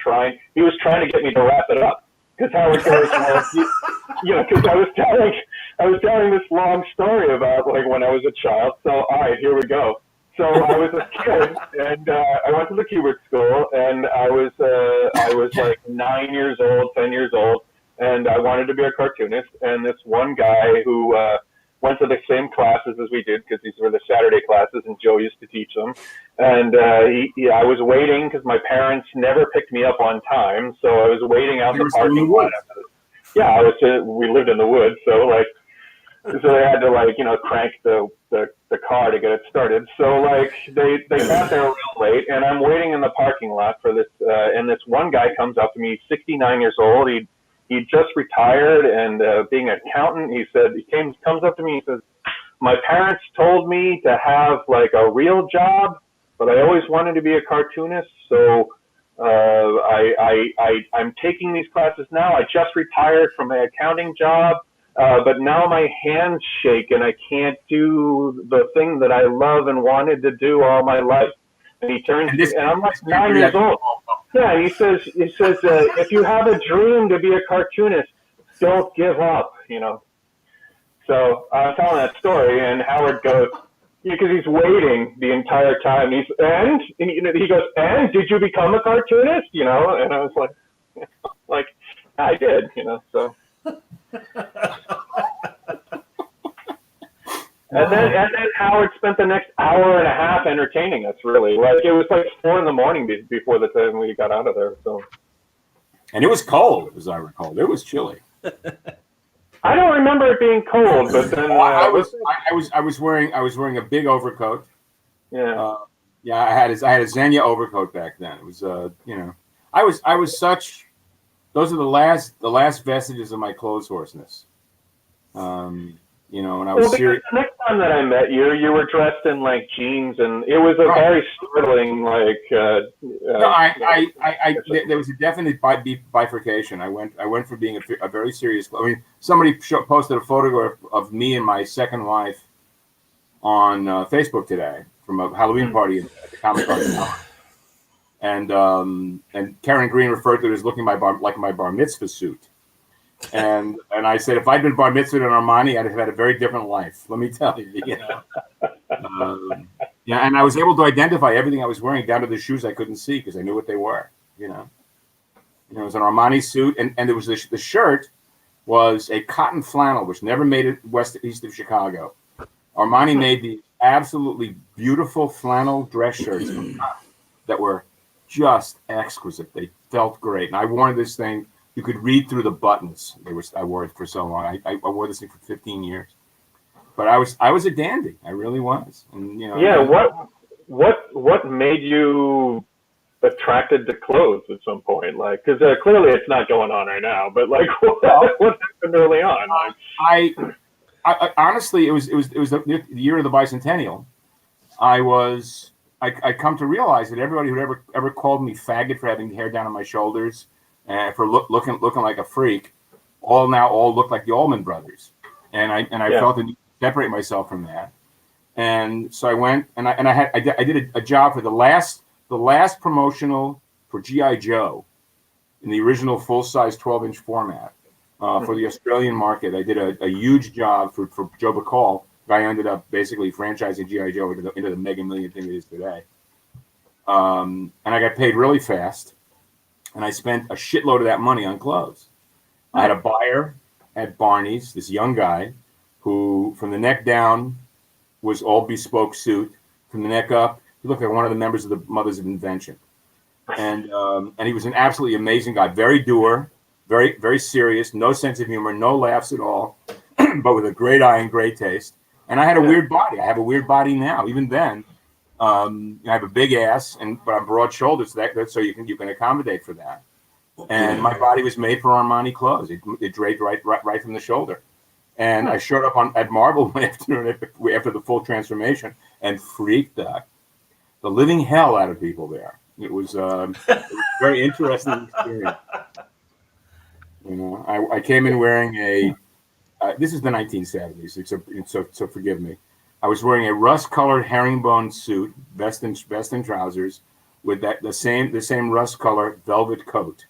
he was trying to get me to wrap it up. Because Howard goes, because I was telling this long story about like when I was a child. So, all right, here we go. So I was a kid, and I went to the Kubert school, and I was like 9 years old, 10 years old, and I wanted to be a cartoonist. And this one guy who went to the same classes as we did, because these were the Saturday classes, and Joe used to teach them. And I was waiting because my parents never picked me up on time, so I was waiting out the parking lot. Yeah, we lived in the woods, so they had to crank the car to get it started. So they got there real late, and I'm waiting in the parking lot for this. And this one guy comes up to me, 69 years old. He just retired, and being an accountant, he comes up to me. He says, "My parents told me to have like a real job, but I always wanted to be a cartoonist. So I'm taking these classes now. I just retired from my accounting job, but now my hands shake and I can't do the thing that I love and wanted to do all my life." And he turns, and I'm like 9 years old. Yeah, he says, if you have a dream to be a cartoonist, don't give up, So I'm telling that story, and Howard goes, because he's waiting the entire time. He goes, and did you become a cartoonist? And I was like, I did, so. And then Howard spent the next hour and a half entertaining us, really. It was 4 a.m. before the time we got out of there. So. And it was cold, as I recall. It was chilly. I don't remember it being cold, but then I was wearing a big overcoat. Yeah. I had a Xenia overcoat back then. It was I was such. Those are the last vestiges of my clothes horseness. And I was serious. The next time that I met you, you were dressed in jeans, and it was a very startling there was a definite bifurcation. I went from being a very serious. I mean, somebody posted a photograph of me and my second wife on Facebook today from a Halloween party at the Comic-Con. And Karen Green referred to it as looking like my bar mitzvah suit. And I said, if I'd been bar mitzvahed in Armani, I'd have had a very different life. Let me tell you, and I was able to identify everything I was wearing down to the shoes I couldn't see because I knew what they were. It was an Armani suit, and there was the shirt was a cotton flannel, which never made it east of Chicago. Armani made these absolutely beautiful flannel dress shirts that were just exquisite. They felt great, and I wore this thing. You could read through the buttons. I wore it for so long. I wore this thing for 15 years. But I was a dandy. I really was. And Yeah. What made you attracted to clothes at some point? Because clearly it's not going on right now. But what happened early on? I honestly, it was the year of the bicentennial. I come to realize that everybody who ever called me faggot for having hair down on my shoulders. For looking like a freak, all look like the Allman Brothers, and I felt the need to separate myself from that, and so I went and I did a job for the last promotional for G.I. Joe in the original full-size 12-inch format for the Australian market. I did a huge job for Joe Bacall. I ended up basically franchising G.I. Joe into the mega million thing it is today, and I got paid really fast. and I spent a shitload of that money on clothes. I had a buyer at Barney's, this young guy, who from the neck down was all bespoke suit. From the neck up, he looked like one of the members of the Mothers of Invention. And he was an absolutely amazing guy, very dour, very, very serious, no sense of humor, no laughs at all, but with a great eye and great taste. And I had a weird body. I have a weird body now. Even then, I have a big ass, but I'm broad shoulders, so you can accommodate for that. And my body was made for Armani clothes. It draped right from the shoulder. And I showed up at Marble one afternoon after the full transformation and freaked the living hell out of people there. It was a very interesting experience. You know, I came in wearing this is the 1970s, so forgive me. I was wearing a rust-colored herringbone suit, vest and trousers, with the same rust-colored velvet coat.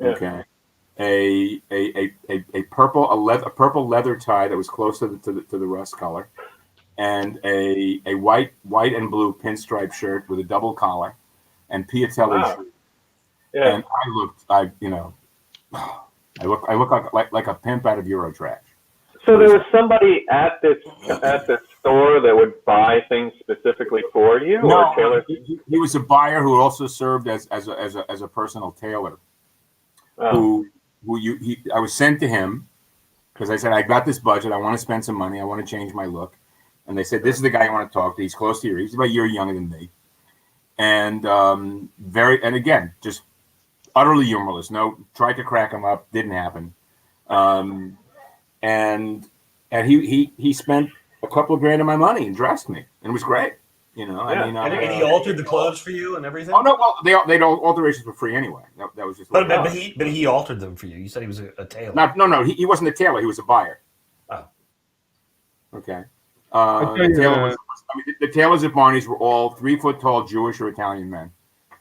Okay, a purple leather tie that was close to the rust color, and a white and blue pinstripe shirt with a double collar, and Piatelli shoes. Yeah. And I look like a pimp out of Eurotrash. So there was somebody at this store that would buy things specifically for you, or tailor? He was a buyer who also served as a personal tailor. I was sent to him because I said, I got this budget. I want to spend some money. I want to change my look. And they said, this is the guy you want to talk to. He's close to you. He's about a year younger than me. And again, just utterly humorless. Tried to crack him up. Didn't happen. And he spent a couple of grand of my money and dressed me. And it was great. You know, and he altered the clothes for you and everything. Oh no, well they alterations were free anyway. That was just. But he altered them for you. You said he was a tailor. No, he wasn't a tailor. He was a buyer. Oh, okay. The tailors at Barney's were all 3 foot tall Jewish or Italian men,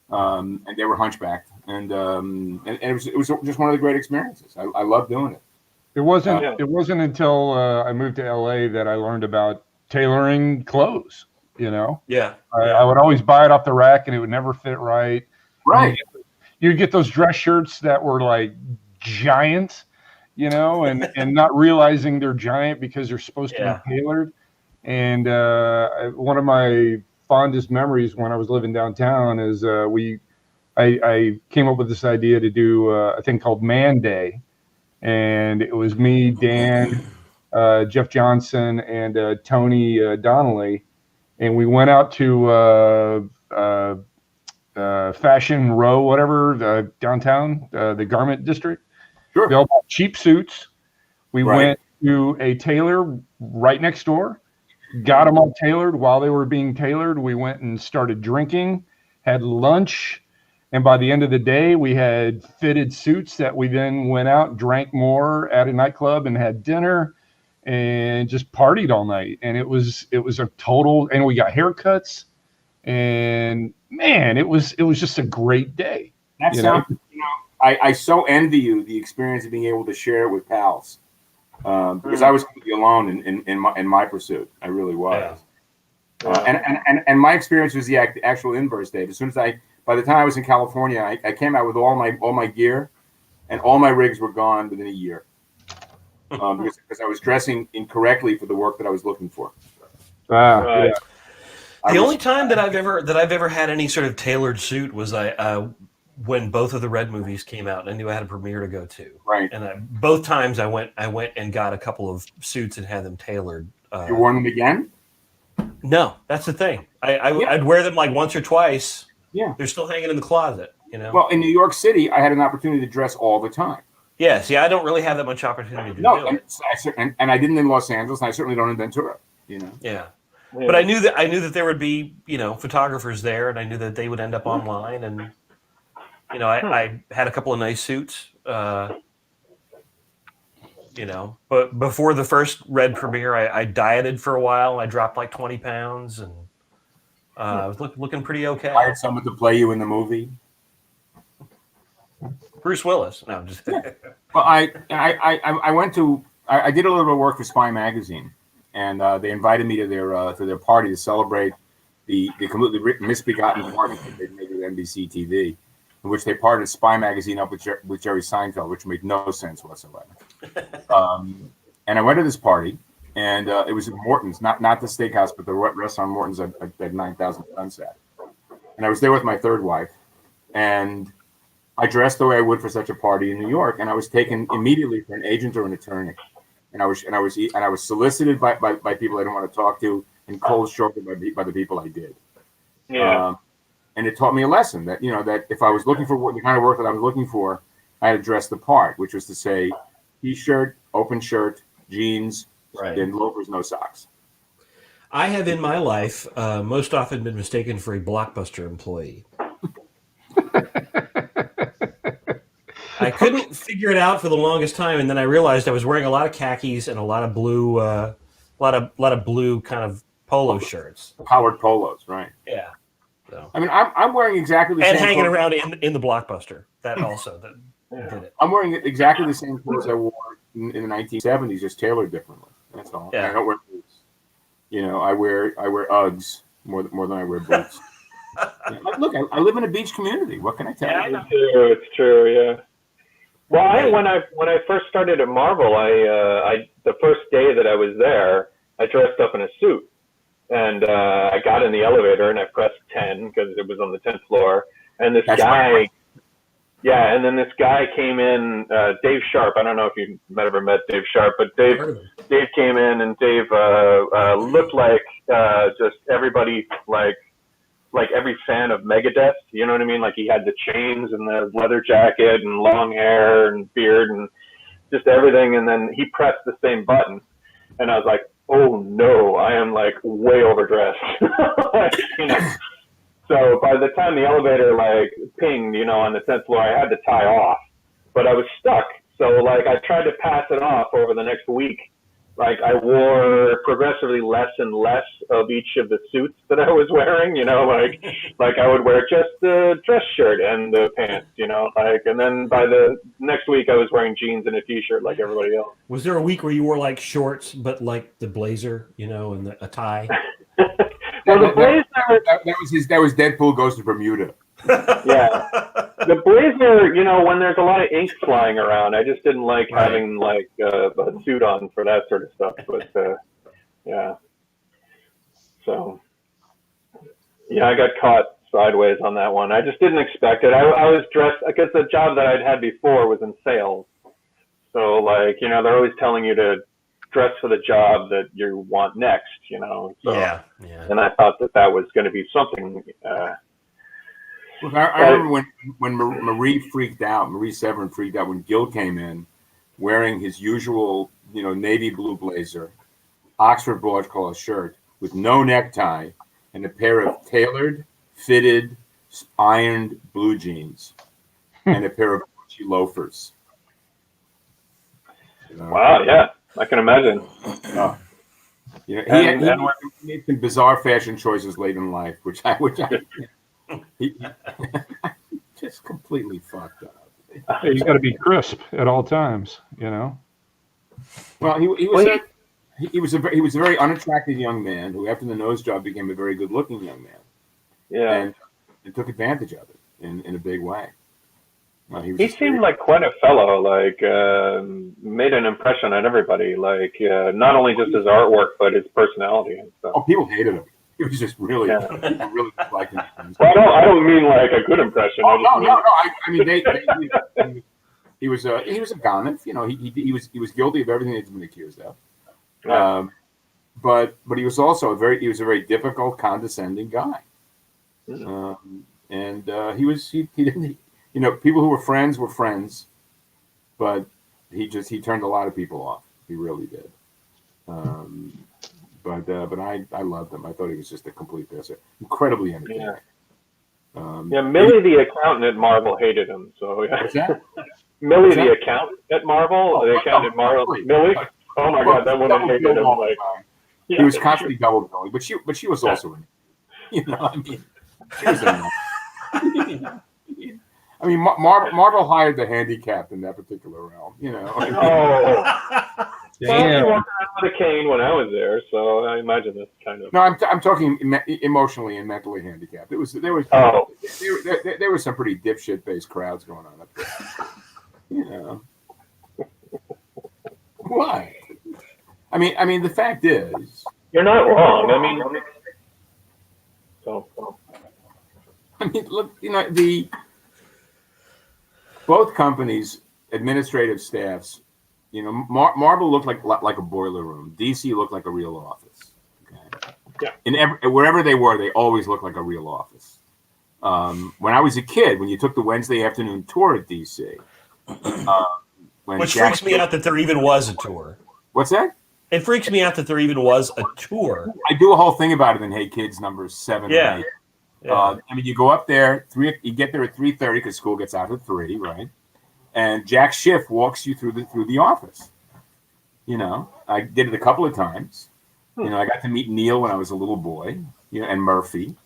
and they were hunchbacked, and it was just one of the great experiences. I loved doing it. It wasn't until I moved to LA that I learned about tailoring clothes. You know, I would always buy it off the rack, and it would never fit right. Right. You'd get those dress shirts that were like giant, you know, and not realizing they're giant because they're supposed to be tailored. And one of my fondest memories when I was living downtown is I came up with this idea to do a thing called Man Day, and it was me, Dan, Jeff Johnson, and Tony Donnelly. And we went out to Fashion Row, whatever, downtown, the garment district. Sure. We all bought cheap suits. We went to a tailor right next door, got them all tailored. While they were being tailored, we went and started drinking, had lunch. And by the end of the day, we had fitted suits that we then went out, drank more at a nightclub, and had dinner. And just partied all night, and it was a total. And we got haircuts, and man, it was just a great day. That sounds. I so envy you the experience of being able to share it with pals, because I was completely alone in my pursuit. I really was. And my experience was the actual inverse, Dave. As soon as by the time I was in California, I came out with all my gear, and all my rigs were gone within a year. Because I was dressing incorrectly for the work that I was looking for. Wow. Yeah. The only time that I've ever had any sort of tailored suit was when both of the Red movies came out, and I knew I had a premiere to go to. Right. And both times I went and got a couple of suits and had them tailored. You worn them again? No, that's the thing. I'd wear them like once or twice. Yeah. They're still hanging in the closet. You know. Well, in New York City, I had an opportunity to dress all the time. Yeah, see, I don't really have that much opportunity to do it. And I didn't in Los Angeles, and I certainly don't in Ventura. You know. Yeah, but I knew that there would be photographers there, and I knew that they would end up online, and I had a couple of nice suits. But before the first Red premiere, I dieted for a while. I dropped like 20 pounds, and I was looking pretty okay. Hired someone to play you in the movie. Bruce Willis. No, I'm just. Well, I did a little bit of work for Spy Magazine, and they invited me to their party to celebrate the completely misbegotten party that they made with NBC TV. in which they partnered Spy Magazine up with Jerry Seinfeld, which made no sense whatsoever. And I went to this party, and it was at Morton's, not the steakhouse, but the restaurant Morton's at 9,000 Sunset. And I was there with my third wife, and I dressed the way I would for such a party in New York, and I was taken immediately for an agent or an attorney, and I was solicited by people I didn't want to talk to, and cold shouldered by the people I did. Yeah. And it taught me a lesson that that if I was looking for the kind of work that I was looking for, I had to dress the part, which was to say, t-shirt, open shirt, jeans, and loafers, no socks. I have in my life most often been mistaken for a Blockbuster employee. I couldn't figure it out for the longest time, and then I realized I was wearing a lot of khakis and a lot of blue, a lot of blue kind of polo shirts, Powered polos, right? Yeah. So. I mean, I'm wearing exactly the same. And hanging clothes. around in the Blockbuster. That also did it. I'm wearing exactly the same clothes I wore in the 1970s, just tailored differently. That's all. Yeah. I don't wear boots. I wear Uggs more than I wear boots. Look, I live in a beach community. What can I tell you? It's true. Yeah. Well, when I first started at Marvel, I the first day that I was there, I dressed up in a suit, and I got in the elevator and I pressed 10 because it was on the 10th floor, and this guy. Yeah, and then this guy came in, Dave Sharp. I don't know if you ever met Dave Sharp, but Dave came in, and Dave looked like just everybody, like every fan of Megadeth. You know what I mean? Like he had the chains and the leather jacket and long hair and beard and just everything. And then he pressed the same button, and I was like, "Oh no, I am like way overdressed." So by the time the elevator like pinged, on the 10th floor, I had to tie off, but I was stuck. So like I tried to pass it off over the next week. Like I wore progressively less and less of each of the suits that I was wearing, like I would wear just the dress shirt and the pants, and then by the next week I was wearing jeans and a t-shirt like everybody else. Was there a week where you wore like shorts, but like the blazer, and a tie? Well, the blazer that was Deadpool Goes to Bermuda. Yeah, the blazer. When there's a lot of ink flying around, I just didn't like having like a suit on for that sort of stuff. But yeah, so yeah, I got caught sideways on that one. I just didn't expect it. I was dressed because the job that I'd had before was in sales, so like they're always telling you to dress for the job that you want next, So, yeah. And I thought that was going to be something. Look, I remember when Marie Severin freaked out when Gil came in wearing his usual, navy blue blazer, Oxford broadcloth shirt with no necktie, and a pair of tailored, fitted, ironed blue jeans, and a pair of Gucci loafers. Wow, yeah. I can imagine. He made some bizarre fashion choices late in life, which I he just completely fucked up. He's got to be crisp at all times, Well, he was a very unattractive young man who, after the nose job, became a very good-looking young man. Yeah, and took advantage of it in a big way. He seemed like quite a fellow, like made an impression on everybody, like not only just his artwork, but his personality and stuff. Oh, people hated him. He was just really disliking him. Well, I don't mean like a good impression. No. I mean, he was a gonif. He was guilty of everything he's been accused of. Yeah. But he was also a very difficult, condescending guy. Mm-hmm. He didn't. People who were friends, but he turned a lot of people off. He really did. But I loved him. I thought he was just a complete pisser. Incredibly entertaining. Yeah. Millie the accountant at Marvel hated him. So yeah. What's that? Millie the accountant at Marvel. The accountant at Marvel. Millie. Oh my God, that woman hated him. Like he was constantly double billing, but she was also in. I mean, she was in. I mean, Marvel hired the handicapped in that particular realm. Well, he Damn. walked around with a cane when I was there, so I imagine that's kind of. No, I'm talking emotionally and mentally handicapped. There was there were some pretty dipshit based crowds going on up there. You know. Why? I mean, the fact is, You're not wrong. look, both companies' administrative staffs, Marvel looked like a boiler room. DC looked like a real office. Okay. Yeah. Wherever they were, they always looked like a real office. When I was a kid, when you took the Wednesday afternoon tour at DC, which freaks me out that there even was a tour. What's that? It freaks me out that there even was a tour. I do a whole thing about it in Hey Kids numbers 7 and 8. Yeah. You go up there, you get there at 3:30 because school gets out at 3, right? And Jack Schiff walks you through the office. I did it a couple of times. I got to meet Neil when I was a little boy, and Murphy,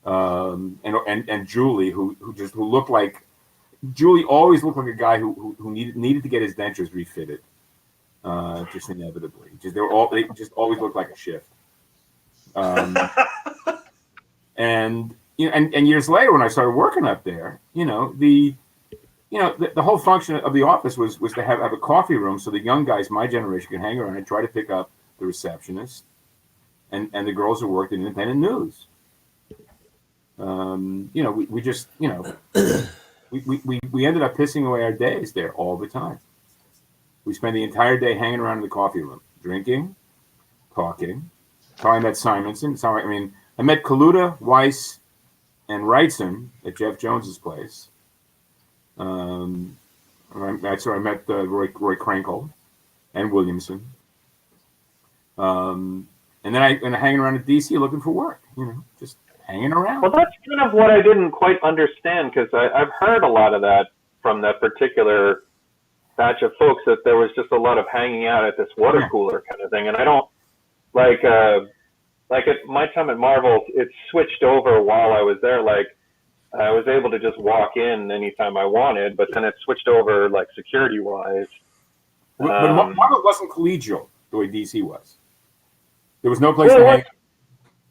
and Julie, who looked like Julie always looked like a guy who needed to get his dentures refitted, just inevitably. They just always looked like a shift. And years later, when I started working up there, the whole function of the office was to have a coffee room so the young guys, my generation, could hang around and try to pick up the receptionist and the girls who worked in independent news. We just, we ended up pissing away our days there all the time. We spent the entire day hanging around in the coffee room, drinking, talking. That's how I met Simonson. I met Kaluta, Weiss, and Wrightson at Jeff Jones's place. I met Roy Krankel and Williamson. And then I hanging around at DC looking for work, just hanging around. Well, that's kind of what I didn't quite understand, because I've heard a lot of that from that particular batch of folks, that there was just a lot of hanging out at this water cooler kind of thing. And I don't like at my time at Marvel, it switched over while I was there. Like I was able to just walk in anytime I wanted, but then it switched over like security wise. But Marvel wasn't collegial the way DC was. There was no place to hang.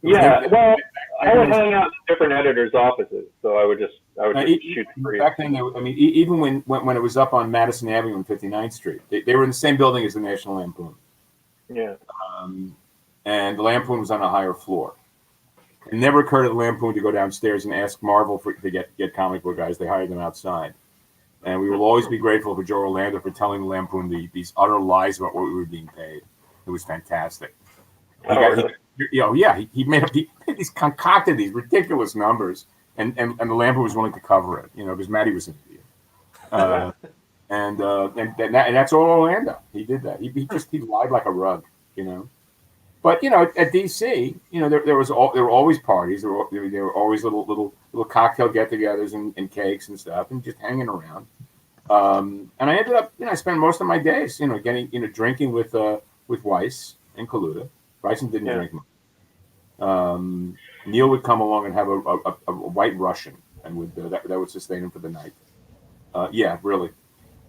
Yeah, well, I would hang out in different editors' offices, so I would just shoot the breeze. Back then, even when it was up on Madison Avenue and 59th Street, they were in the same building as the National Lampoon. Yeah. And the Lampoon was on a higher floor. It never occurred to the Lampoon to go downstairs and ask Marvel to get comic book guys. They hired them outside. And we will always be grateful for Joe Orlando for telling the Lampoon these utter lies about what we were being paid. It was fantastic. He concocted these ridiculous numbers, and the Lampoon was willing to cover it, because Matty was in the and that's all Orlando. He did that. He lied like a rug, But at DC, there were always parties. There were always little cocktail get-togethers and cakes and stuff, and just hanging around. And I ended up, I spent most of my days, drinking with Weiss and Kaluta. Bryson didn't drink much. Neil would come along and have a white Russian, and that would sustain him for the night. Really.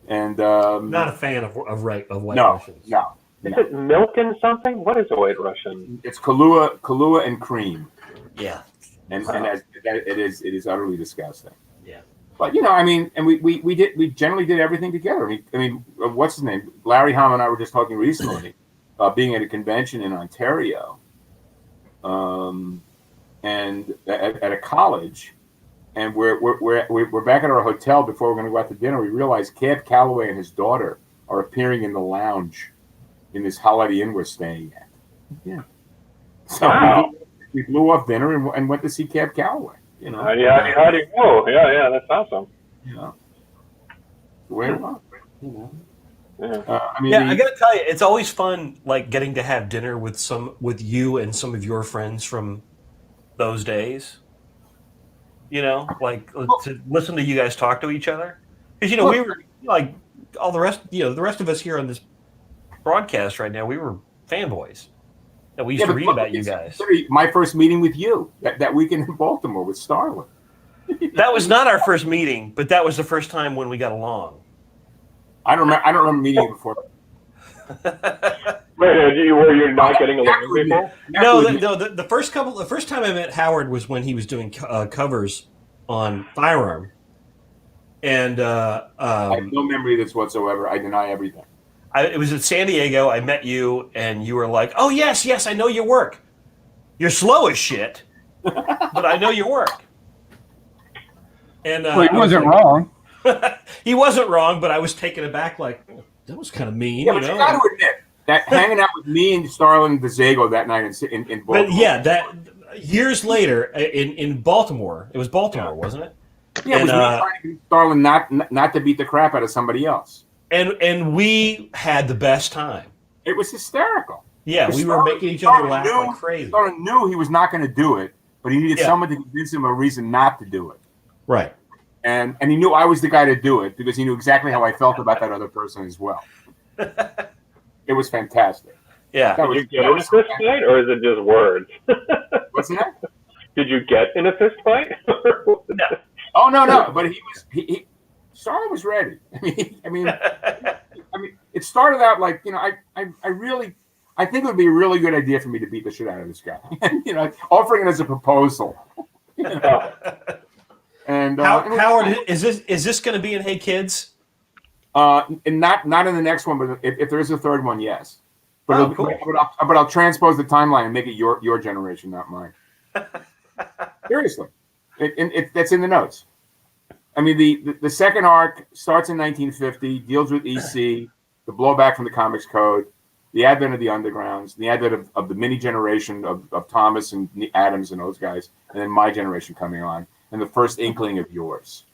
And not a fan of white Russians. No. Is it milk and something? What is a white Russian? It's Kahlua and cream. Yeah. And it is utterly disgusting. Yeah. But and we generally did everything together. What's his name? Larry Hama and I were just talking recently. Being at a convention in Ontario, and at a college, and we're back at our hotel before we're going to go out to dinner. We realize Cab Calloway and his daughter are appearing in the lounge in this Holiday Inn we're staying at. Yeah. So we blew off dinner and went to see Cab Calloway. How do you go? Yeah, that's awesome. The way it was. I got to tell you, it's always fun, like getting to have dinner with you and some of your friends from those days. To listen to you guys talk to each other, because we were like all the rest. The rest of us here on this broadcast right now, we were fanboys. And we used to read about you guys. My first meeting with you that weekend in Baltimore with Starlin. That was not our first meeting, but that was the first time when we got along. I don't remember meeting you before. Wait, were you not getting along with people? No, the first time I met Howard was when he was doing covers on Firearm, and I have no memory of this whatsoever. I deny everything. it was in San Diego. I met you, and you were like, "Oh yes, I know your work. You're slow as shit, but I know your work." And well, he wasn't wrong. He wasn't wrong, but I was taken aback. Like, that was kind of mean. Yeah, but you got to admit that hanging out with me and Starlin DeZago that night in Baltimore. But yeah, that years later in Baltimore, it was Baltimore, wasn't it? Yeah, it was me trying to get Starlin not to beat the crap out of somebody else. And we had the best time. It was hysterical. Yeah, we were making each other laugh like crazy. Starlin knew he was not going to do it, but he needed someone to convince him a reason not to do it. Right. And he knew I was the guy to do it because he knew exactly how I felt about that other person as well. It was fantastic. Yeah. Did you get in a fist fight, or is it just words? What's that? Did you get in a fist fight? No. Oh no! But he Starlin was ready. I mean, it started out like I think it would be a really good idea for me to beat the shit out of this guy. Offering it as a proposal. And Howard, is this going to be in Hey Kids? And not in the next one, but if there is a third one, yes. But cool. But I'll transpose the timeline and make it your generation, not mine. Seriously, that's in the notes. I mean, the second arc starts in 1950, deals with EC, the blowback from the Comics Code, the advent of the Undergrounds, the advent of the mini generation of Thomas and Adams and those guys, and then my generation coming on, and the first inkling of yours.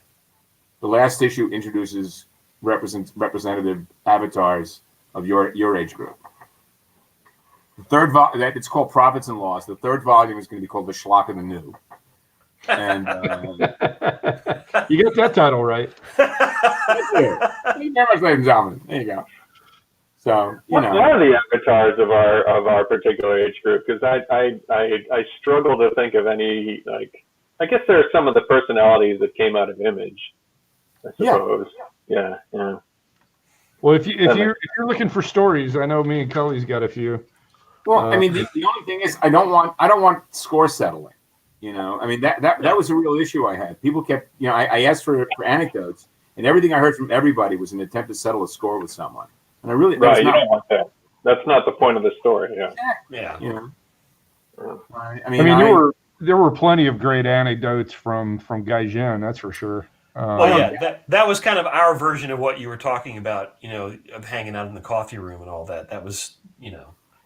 The last issue introduces representative avatars of your age group. The third it's called Profits and Loss. The third volume is going to be called The Schlock of the New. And you get that title right. Thank you very much, ladies and gentlemen. There you go. So what are the avatars of our particular age group? Because I struggle to think of any. Like, I guess there are some of the personalities that came out of Image, I suppose. Yeah. Well, if you're looking for stories, I know me and Cully's got a few. Well, I mean, the only thing is, I don't want score settling. I mean that was a real issue I had. People kept, I asked for anecdotes, and everything I heard from everybody was an attempt to settle a score with someone. And I really you don't want that. That's not the point of the story. Yeah. Yeah. I mean, there were plenty of great anecdotes from Gaijin, that's for sure. That was kind of our version of what you were talking about, of hanging out in the coffee room and all that. That was,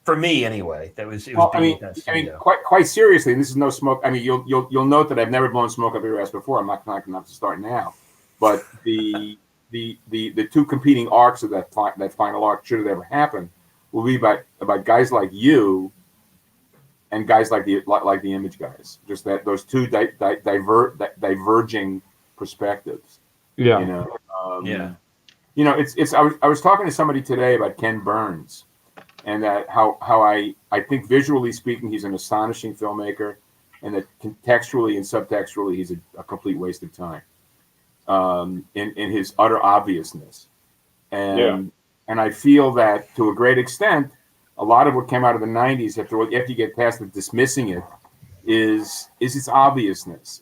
for me anyway. Quite seriously, and this is no smoke. I mean, you'll note that I've never blown smoke up your ass before. I'm not going to have to start now. But the two competing arcs of that final arc, should it ever happen, will be about guys like you and guys like the Image guys. Just that those two diverging perspectives. Yeah. I was talking to somebody today about Ken Burns, and that how I think visually speaking he's an astonishing filmmaker, and that contextually and subtextually he's a complete waste of time. In his utter obviousness, and I feel that to a great extent, a lot of what came out of the '90s after you get past the dismissing it is its obviousness.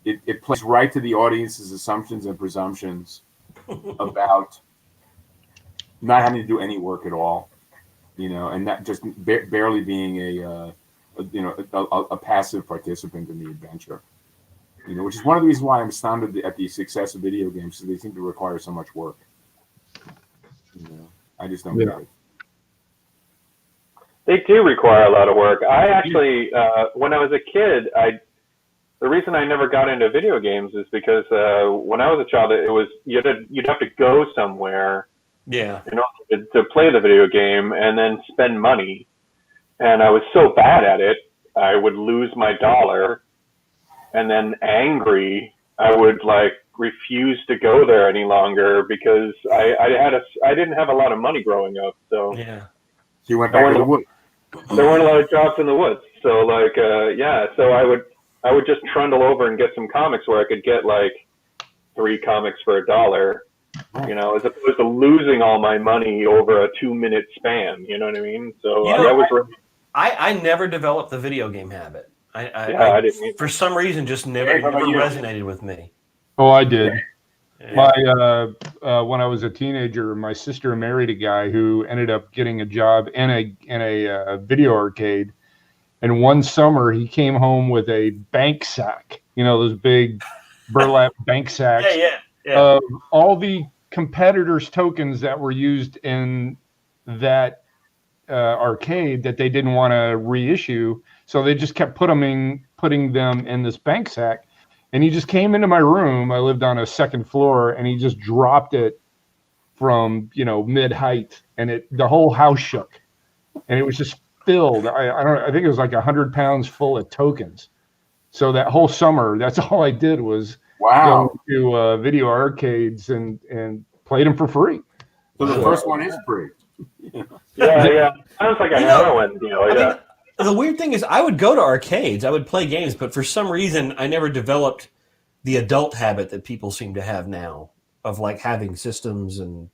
It plays right to the audience's assumptions and presumptions about not having to do any work at all, and not just barely being a passive participant in the adventure. Which is one of the reasons why I'm astounded at the success of video games, because they seem to require so much work. I just don't get it. They do require a lot of work. I actually, when I was a kid, the reason I never got into video games is because when I was a child, it was you'd have to go somewhere, to play the video game and then spend money, and I was so bad at it, I would lose my dollar. And then angry, I would refuse to go there any longer because I didn't have a lot of money growing up. So you went back to the woods. There weren't a lot of jobs in the woods. So so I would just trundle over and get some comics where I could get 3 comics for $1, You know, as opposed to losing all my money over a 2-minute span. You know what I mean? So that was really. I never developed the video game habit. I didn't either. For some reason, just never resonated with me. Oh, I did. Yeah. When I was a teenager, my sister married a guy who ended up getting a job in a video arcade. And one summer, he came home with a bank sack. You know, those big burlap bank sacks. Yeah. All the competitors' tokens that were used in that arcade that they didn't want to reissue, so they just kept putting them in this bank sack. And he just came into my room. I lived on a second floor, and he just dropped it from mid height, and the whole house shook, and it was just filled. I think it was like 100 pounds full of tokens. So that whole summer, that's all I did was go to video arcades and played them for free. So the first one is free. Yeah. Sounds like a heroin deal. I mean, the weird thing is, I would go to arcades, I would play games, but for some reason, I never developed the adult habit that people seem to have now of like having systems and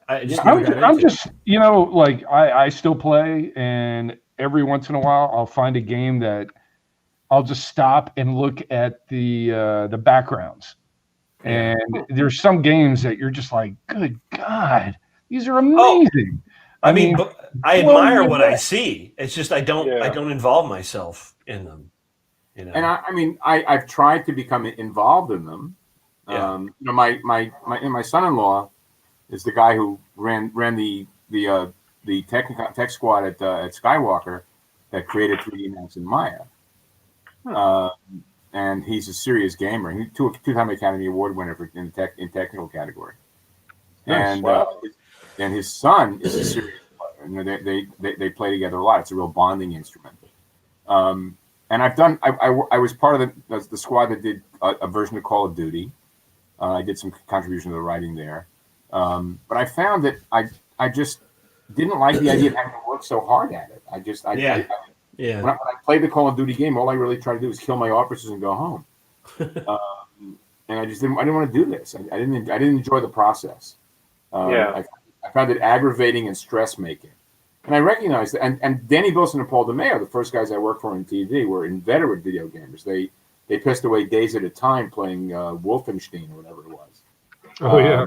I just I still play, and every once in a while I'll find a game that I'll just stop and look at the backgrounds. And there's some games that you're just like, good God, these are amazing. I mean, I admire what I see. It's just I don't involve myself in them. And I've tried to become involved in them. Yeah. My son-in-law is the guy who ran the tech squad at Skywalker that created 3D Max and Maya. And he's a serious gamer. He's two-time Academy Award winner in technical category. Nice. And his son is a serious player. They play together a lot. It's a real bonding instrument. And I was part of the squad that did a version of Call of Duty. I did some contribution to the writing there. But I found that I just didn't like the idea of having to work so hard at it. When I played the Call of Duty game, all I really tried to do was kill my officers and go home. And I didn't want to do this. I didn't enjoy the process. I found it aggravating and stress making. And I recognized that. And Danny Bilson and Paul DeMeo, the first guys I worked for in TV, were inveterate video gamers. They pissed away days at a time playing Wolfenstein or whatever it was. Oh yeah.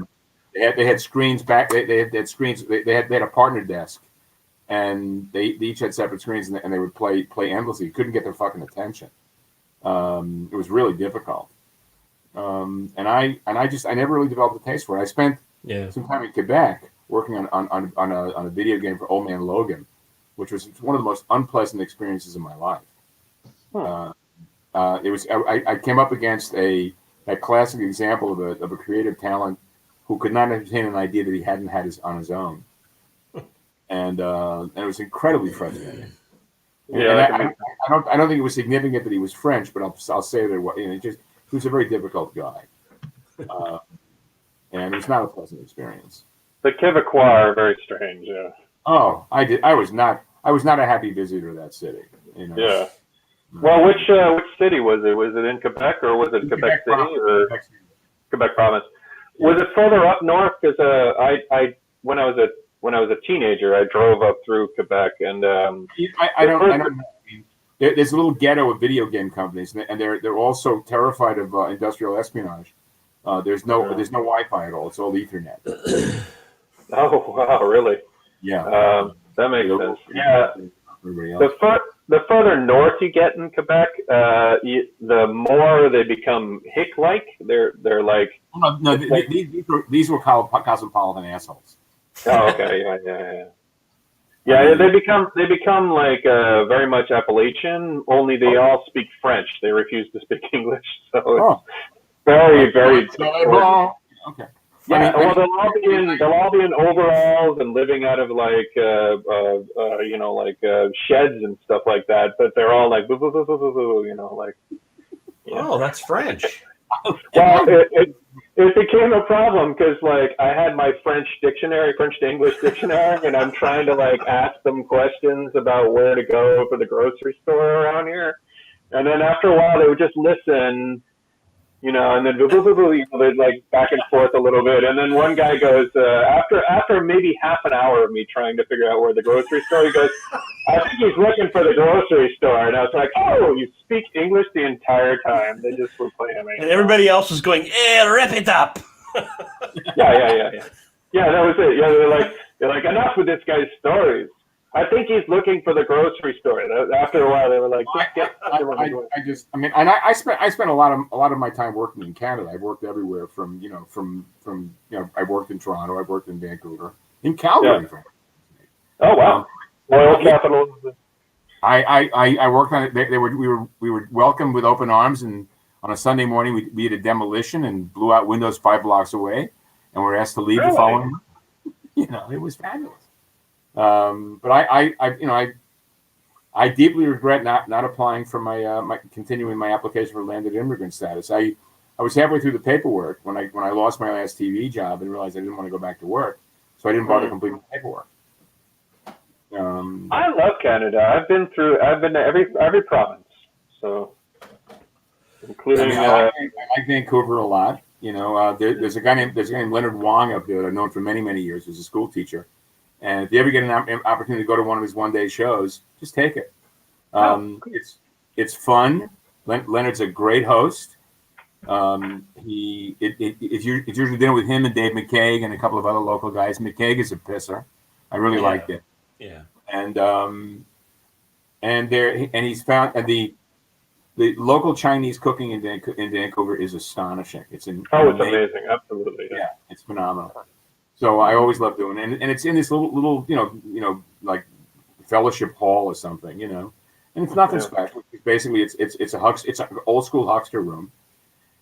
They had screens back. They had screens. They had a partner desk, and they each had separate screens, and they would play endlessly. You couldn't get their fucking attention. It was really difficult. And I never really developed a taste for it. I spent some time in Quebec working on a video game for Old Man Logan, which was one of the most unpleasant experiences of my life. I came up against a classic example of a creative talent who could not entertain an idea that he hadn't had on his own, and it was incredibly frustrating. I don't think it was significant that he was French, but I'll say that he was a very difficult guy, and it was not a pleasant experience. The Quebecois are very strange. Yeah. Oh, I was not a happy visitor to that city. Yeah. Well, which city was it? Was it in Quebec or was it Quebec City or Quebec Province? Yeah. Was it further up north? Because when I was a teenager, I drove up through Quebec, and I don't know. There's a little ghetto of video game companies, and they're also terrified of industrial espionage. There's no Wi-Fi at all. It's all Ethernet. Oh wow, really? Yeah. That makes sense. Yeah. The further north you get in Quebec, the more they become hick-like. They're like. No, these were cosmopolitan assholes. Oh, okay, yeah. They become like very much Appalachian. Only they all speak French. They refuse to speak English. So it's very, very. Okay. Yeah, well, they'll all be in overalls and living out of like sheds and stuff like that. But they're all like boo boo boo boo boo boo, like. Yeah. Oh, that's French. Well, it became a problem because like I had my French to English dictionary, and I'm trying to like ask them questions about where to go for the grocery store around here, and then after a while they would just listen. you know, and then they're like back and forth a little bit, and then one guy goes after maybe half an hour of me trying to figure out where the grocery store, he goes, I think he's looking for the grocery store, and I was like, oh, you speak English the entire time. They just were playing me, and everybody else was going, wrap it up. Yeah, that was it. Yeah, they're like enough with this guy's stories. I think he's looking for the grocery store. After a while, they were like, I spent a lot of my time working in Canada. I've worked everywhere from I worked in Toronto, I've worked in Vancouver, in Calgary. Yeah. Oh wow, oil capital. I worked on it. We were welcomed with open arms, and on a Sunday morning we did a demolition and blew out windows 5 blocks away, and we're asked to leave the following month. You know, it was fabulous. But I deeply regret not applying for my continuing my application for landed immigrant status. I was halfway through the paperwork when I lost my last TV job and realized I didn't want to go back to work, so I didn't bother completing the paperwork. I love Canada. I've been to every province, so including. I like Vancouver a lot. You know, there's a guy named Leonard Wong up there that I've known for many years. He's a school teacher. And if you ever get an opportunity to go to one of his one-day shows, just take it. It's fun. Leonard's a great host. If you're to dinner with him and Dave McCaig and a couple of other local guys, McCaig is a pisser. I really liked it. Yeah. And he's found the local Chinese cooking in Vancouver is astonishing. It's amazing. Absolutely. Yeah, it's phenomenal. So I always love doing it, and it's in this little like fellowship hall or something, you know, and it's nothing special. Basically, it's an old school huckster room,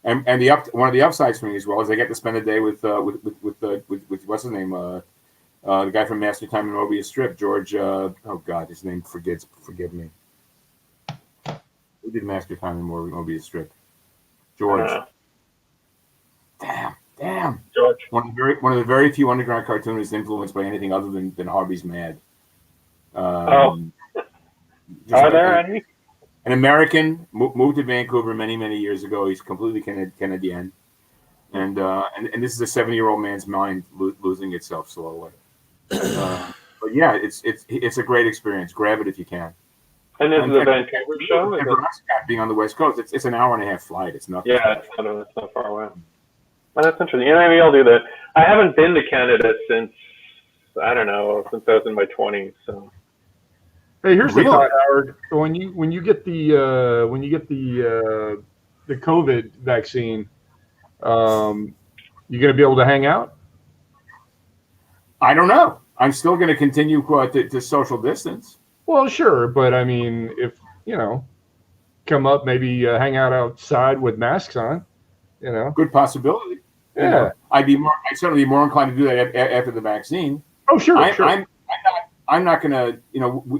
and one of the upsides for me as well is I get to spend a day with what's his name, the guy from Master Time and Mobius Strip, George. Oh God, his name forgive me. Who did Master Time and Mobius Strip? George. Damn. George. One of the very few underground cartoonists influenced by anything other than Harvey's Mad. Are there any? An American moved to Vancouver many years ago. He's completely Canadian, and this is a 70-year-old man's mind losing itself slowly. But yeah, it's a great experience. Grab it if you can. And this is a Vancouver show. Being on the West Coast, it's an hour and a half flight. It's nothing. Yeah, it's not far away. Well, that's interesting. Yeah, maybe I'll do that. I haven't been to Canada since I was in my 20s. So. Hey, here's the thought, Howard. When you get the COVID vaccine, you gonna be able to hang out? I don't know. I'm still going to continue to social distance. Well, sure, but I mean, if come up, maybe hang out outside with masks on. Good possibility. Yeah, I'd certainly be more inclined to do that after the vaccine. Oh, sure, sure. I'm not going to.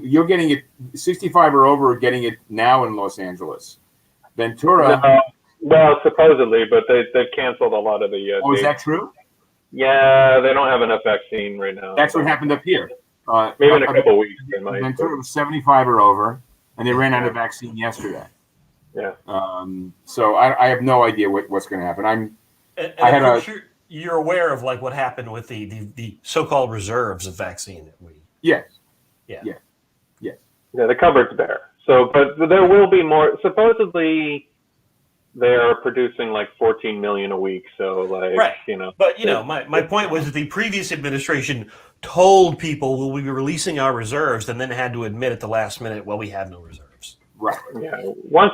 You're getting it 65 or over, are getting it now in Los Angeles. Ventura. No, well, supposedly, but they've canceled a lot of the. Is that true? Yeah, they don't have enough vaccine right now. What happened up here. Maybe in a couple of weeks. Ventura was 75 or over, and they ran out of vaccine yesterday. Yeah. So I have no idea what's going to happen. I'm sure you're aware of what happened with the so-called reserves of vaccine that we. Yes. Yeah. Yes. Yes. Yeah, the cupboard's bare. So, but there will be more. Supposedly, they are producing 14 million a week. So, right. But my point was that the previous administration told people we'll be releasing our reserves, and then had to admit at the last minute, well, we have no reserves. Right. Yeah. Once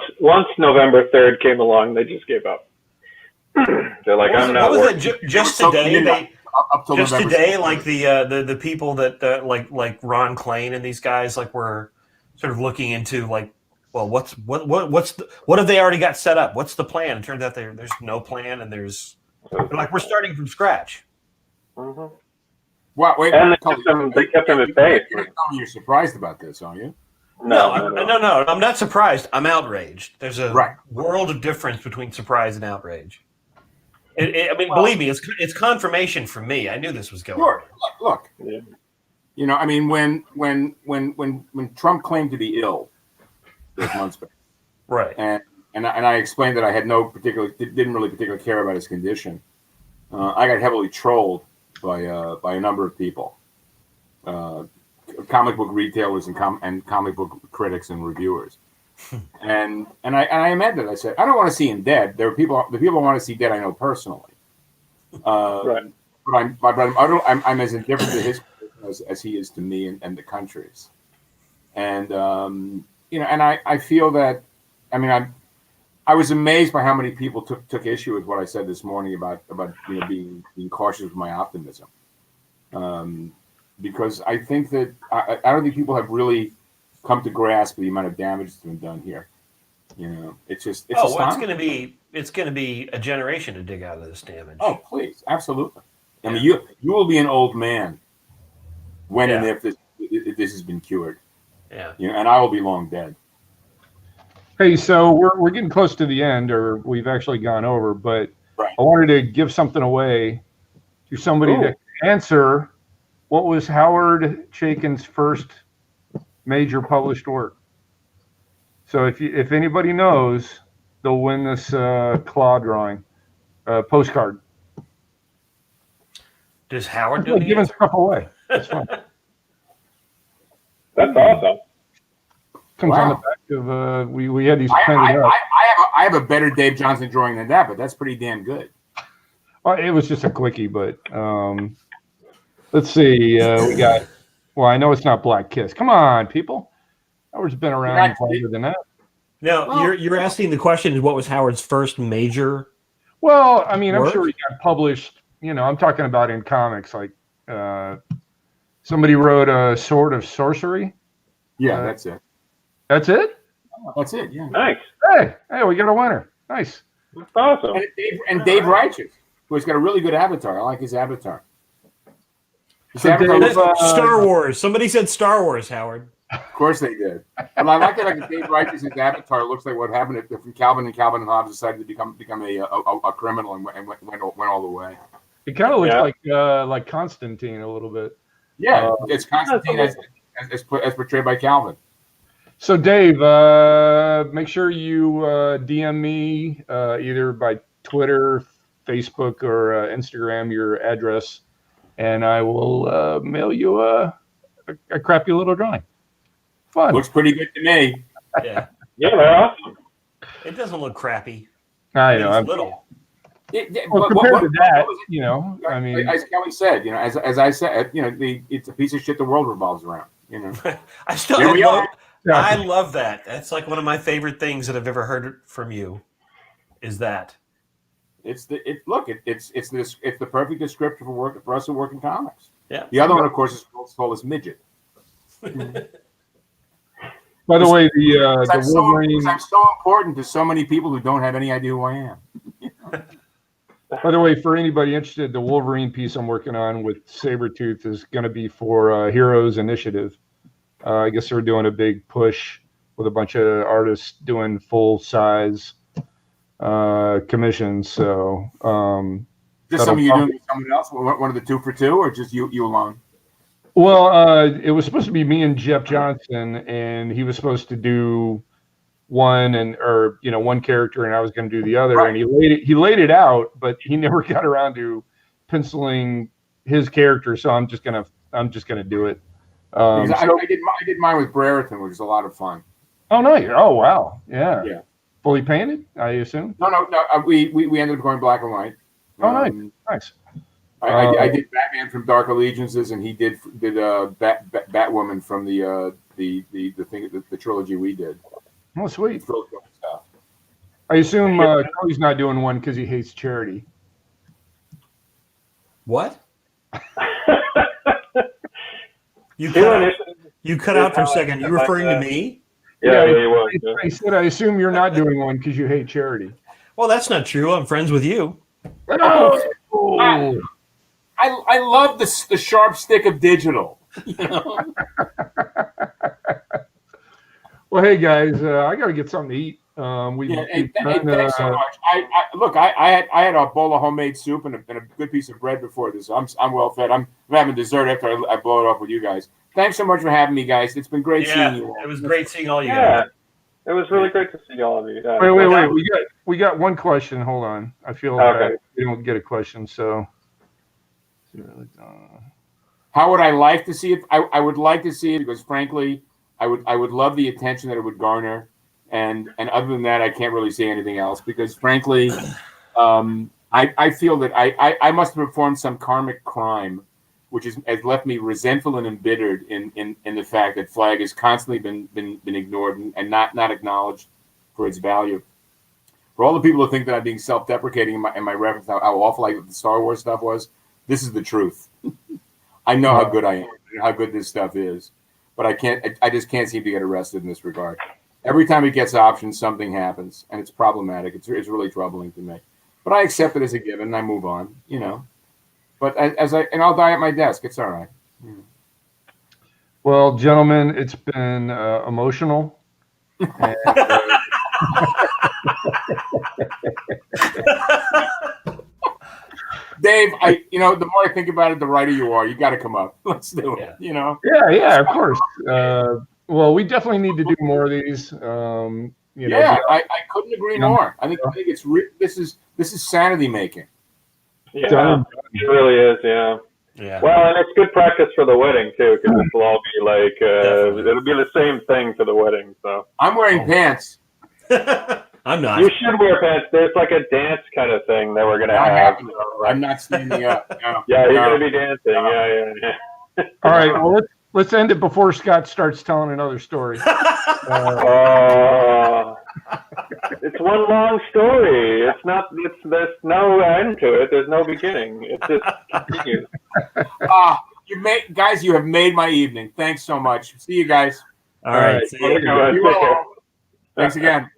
November 3rd came along, they just gave up. They're like, I'm not. What was it? Just today, the people that like Ron Klain and these guys were sort of looking into well, what have they already got set up? What's the plan? It turns out there's no plan, and we're starting from scratch. Mm-hmm. Well, wait, and they kept them at bay. You're surprised about this, aren't you? No, I'm not surprised. I'm outraged. There's a world of difference between surprise and outrage. Believe me, it's confirmation for me. I knew this was going. Sure. Look. Yeah. When Trump claimed to be ill those months back, right, and and I explained that I had didn't really particularly care about his condition. I got heavily trolled by a number of people, comic book retailers and comic book critics and reviewers. And I amended. I said, I don't want to see him dead. The people I want to see dead I know personally. Right. But I'm as indifferent to his as he is to me and the country's. And and I feel that, I mean, I was amazed by how many people took issue with what I said this morning about being cautious with my optimism. Because I think that I don't think people have really come to grasp the amount of damage that's been done here. It's going to be a generation to dig out of this damage. Oh, please, absolutely. I mean, you will be an old man when and if this has been cured. Yeah. And I will be long dead. Hey, so we're getting close to the end, or we've actually gone over, but Right. I wanted to give something away to somebody that can answer what was Howard Chaykin's first major published work. So if anybody knows, they'll win this claw drawing postcard. Does Howard do Giving stuff away? That's fun. That's awesome. Comes on the back of we had these printed up. I have a better Dave Johnson drawing than that, but that's pretty damn good. Well, it was just a quickie, but let's see. We got. Well, I know it's not Black Kiss. Come on, people. Howard's been around longer than that. Now you're asking the question: what was Howard's first major? Well, I mean, work? I'm sure he got published. I'm talking about in comics, like somebody wrote a Sword of Sorcery. Yeah, that's it. That's it. That's it. Yeah. Nice. Hey, we got a winner. Nice. That's awesome. And Dave Righteous, who's got a really good avatar. I like his avatar. Star Wars. Somebody said Star Wars, Howard. Of course they did. But I like that. Like Dave Righteous' avatar looks like what happened if Calvin and Hobbes decided to become a criminal and went all the way. It kind of looks like Constantine a little bit. Yeah, it's Constantine as portrayed by Calvin. So Dave, make sure you DM me either by Twitter, Facebook, or Instagram your address, and I will mail you a crappy little drawing. Fun. Looks pretty good to me. Yeah. Yeah, they're awesome. It doesn't look crappy. I know. It's little. Well, compared to that, I mean, as Kelly said, as I said, it's a piece of shit the world revolves around. I love that. That's like one of my favorite things that I've ever heard from you. Is that it's the perfect descriptor for us who work in comics. Yeah. The other one, of course, is called as midget. By the way, the Wolverine. I'm so important to so many people who don't have any idea who I am. By the way, for anybody interested, the Wolverine piece I'm working on with Sabretooth is going to be for Heroes Initiative. I guess they're doing a big push with a bunch of artists doing full-size commissions. So, just some of you doing with someone else, one of the 2 for 2, or just you alone? Well, it was supposed to be me and Jeff Johnson, and he was supposed to do one one character, and I was going to do the other. Right. And he laid it out, but he never got around to penciling his character. So I'm just gonna do it. I did mine with Brereton, which was a lot of fun. Oh no! Oh wow! Yeah. Fully painted, I assume. No. We ended up going black and white. Oh nice. I did Batman from Dark Allegiances, and he did Batwoman from the trilogy we did. Oh sweet. I assume Cody's not doing one because he hates charity. What? You cut out for a second. You referring to me? Yeah, he was. I said I assume you're not doing one because you hate charity. Well, that's not true. I'm friends with you. Oh. I love the sharp stick of digital. Well, hey guys, I got to get something to eat. Thanks so much. I had a bowl of homemade soup and a good piece of bread before this. I'm well fed. I'm having dessert after I blow it off with you guys. Thanks so much for having me, guys. It's been great seeing you all. It was great seeing all you guys. It was really great to see all of you. Wait. We got one question. Hold on. I feel bad we don't get a question. So, how would I like to see it? I would like to see it because, frankly, I would love the attention that it would garner, and other than that, I can't really say anything else because, frankly, I feel that I must have performed some karmic crime, which has left me resentful and embittered in the fact that Flag has constantly been ignored and not acknowledged for its value. For all the people who think that I'm being self-deprecating in my reference how awful the Star Wars stuff was, this is the truth. I know how good I am, and how good this stuff is, but I just can't seem to get arrested in this regard. Every time it gets options, something happens, and it's problematic. It's really troubling to me. But I accept it as a given, and I move on, you know. But I'll die at my desk. It's all right. Well, gentlemen, it's been emotional. And, Dave, the more I think about it, the righter you are. You got to come up. Let's do it. You know. Yeah, of course. Well, we definitely need to do more of these. I couldn't agree more. I think it's this is sanity making. Yeah, it really is. Yeah. Yeah. Well, and it's good practice for the wedding too, because this will all be like it'll be the same thing for the wedding. So I'm wearing pants. I'm not. You should wear pants. There's like a dance kind of thing that we're gonna have. I'm not standing up. No, yeah, you're gonna be dancing. Yeah. All right. Well, let's end it before Scott starts telling another story. It's one long story. It's not. There's no end to it. There's no beginning. It just continues. You have made my evening. Thanks so much. See you guys. All right. See you. Thanks again.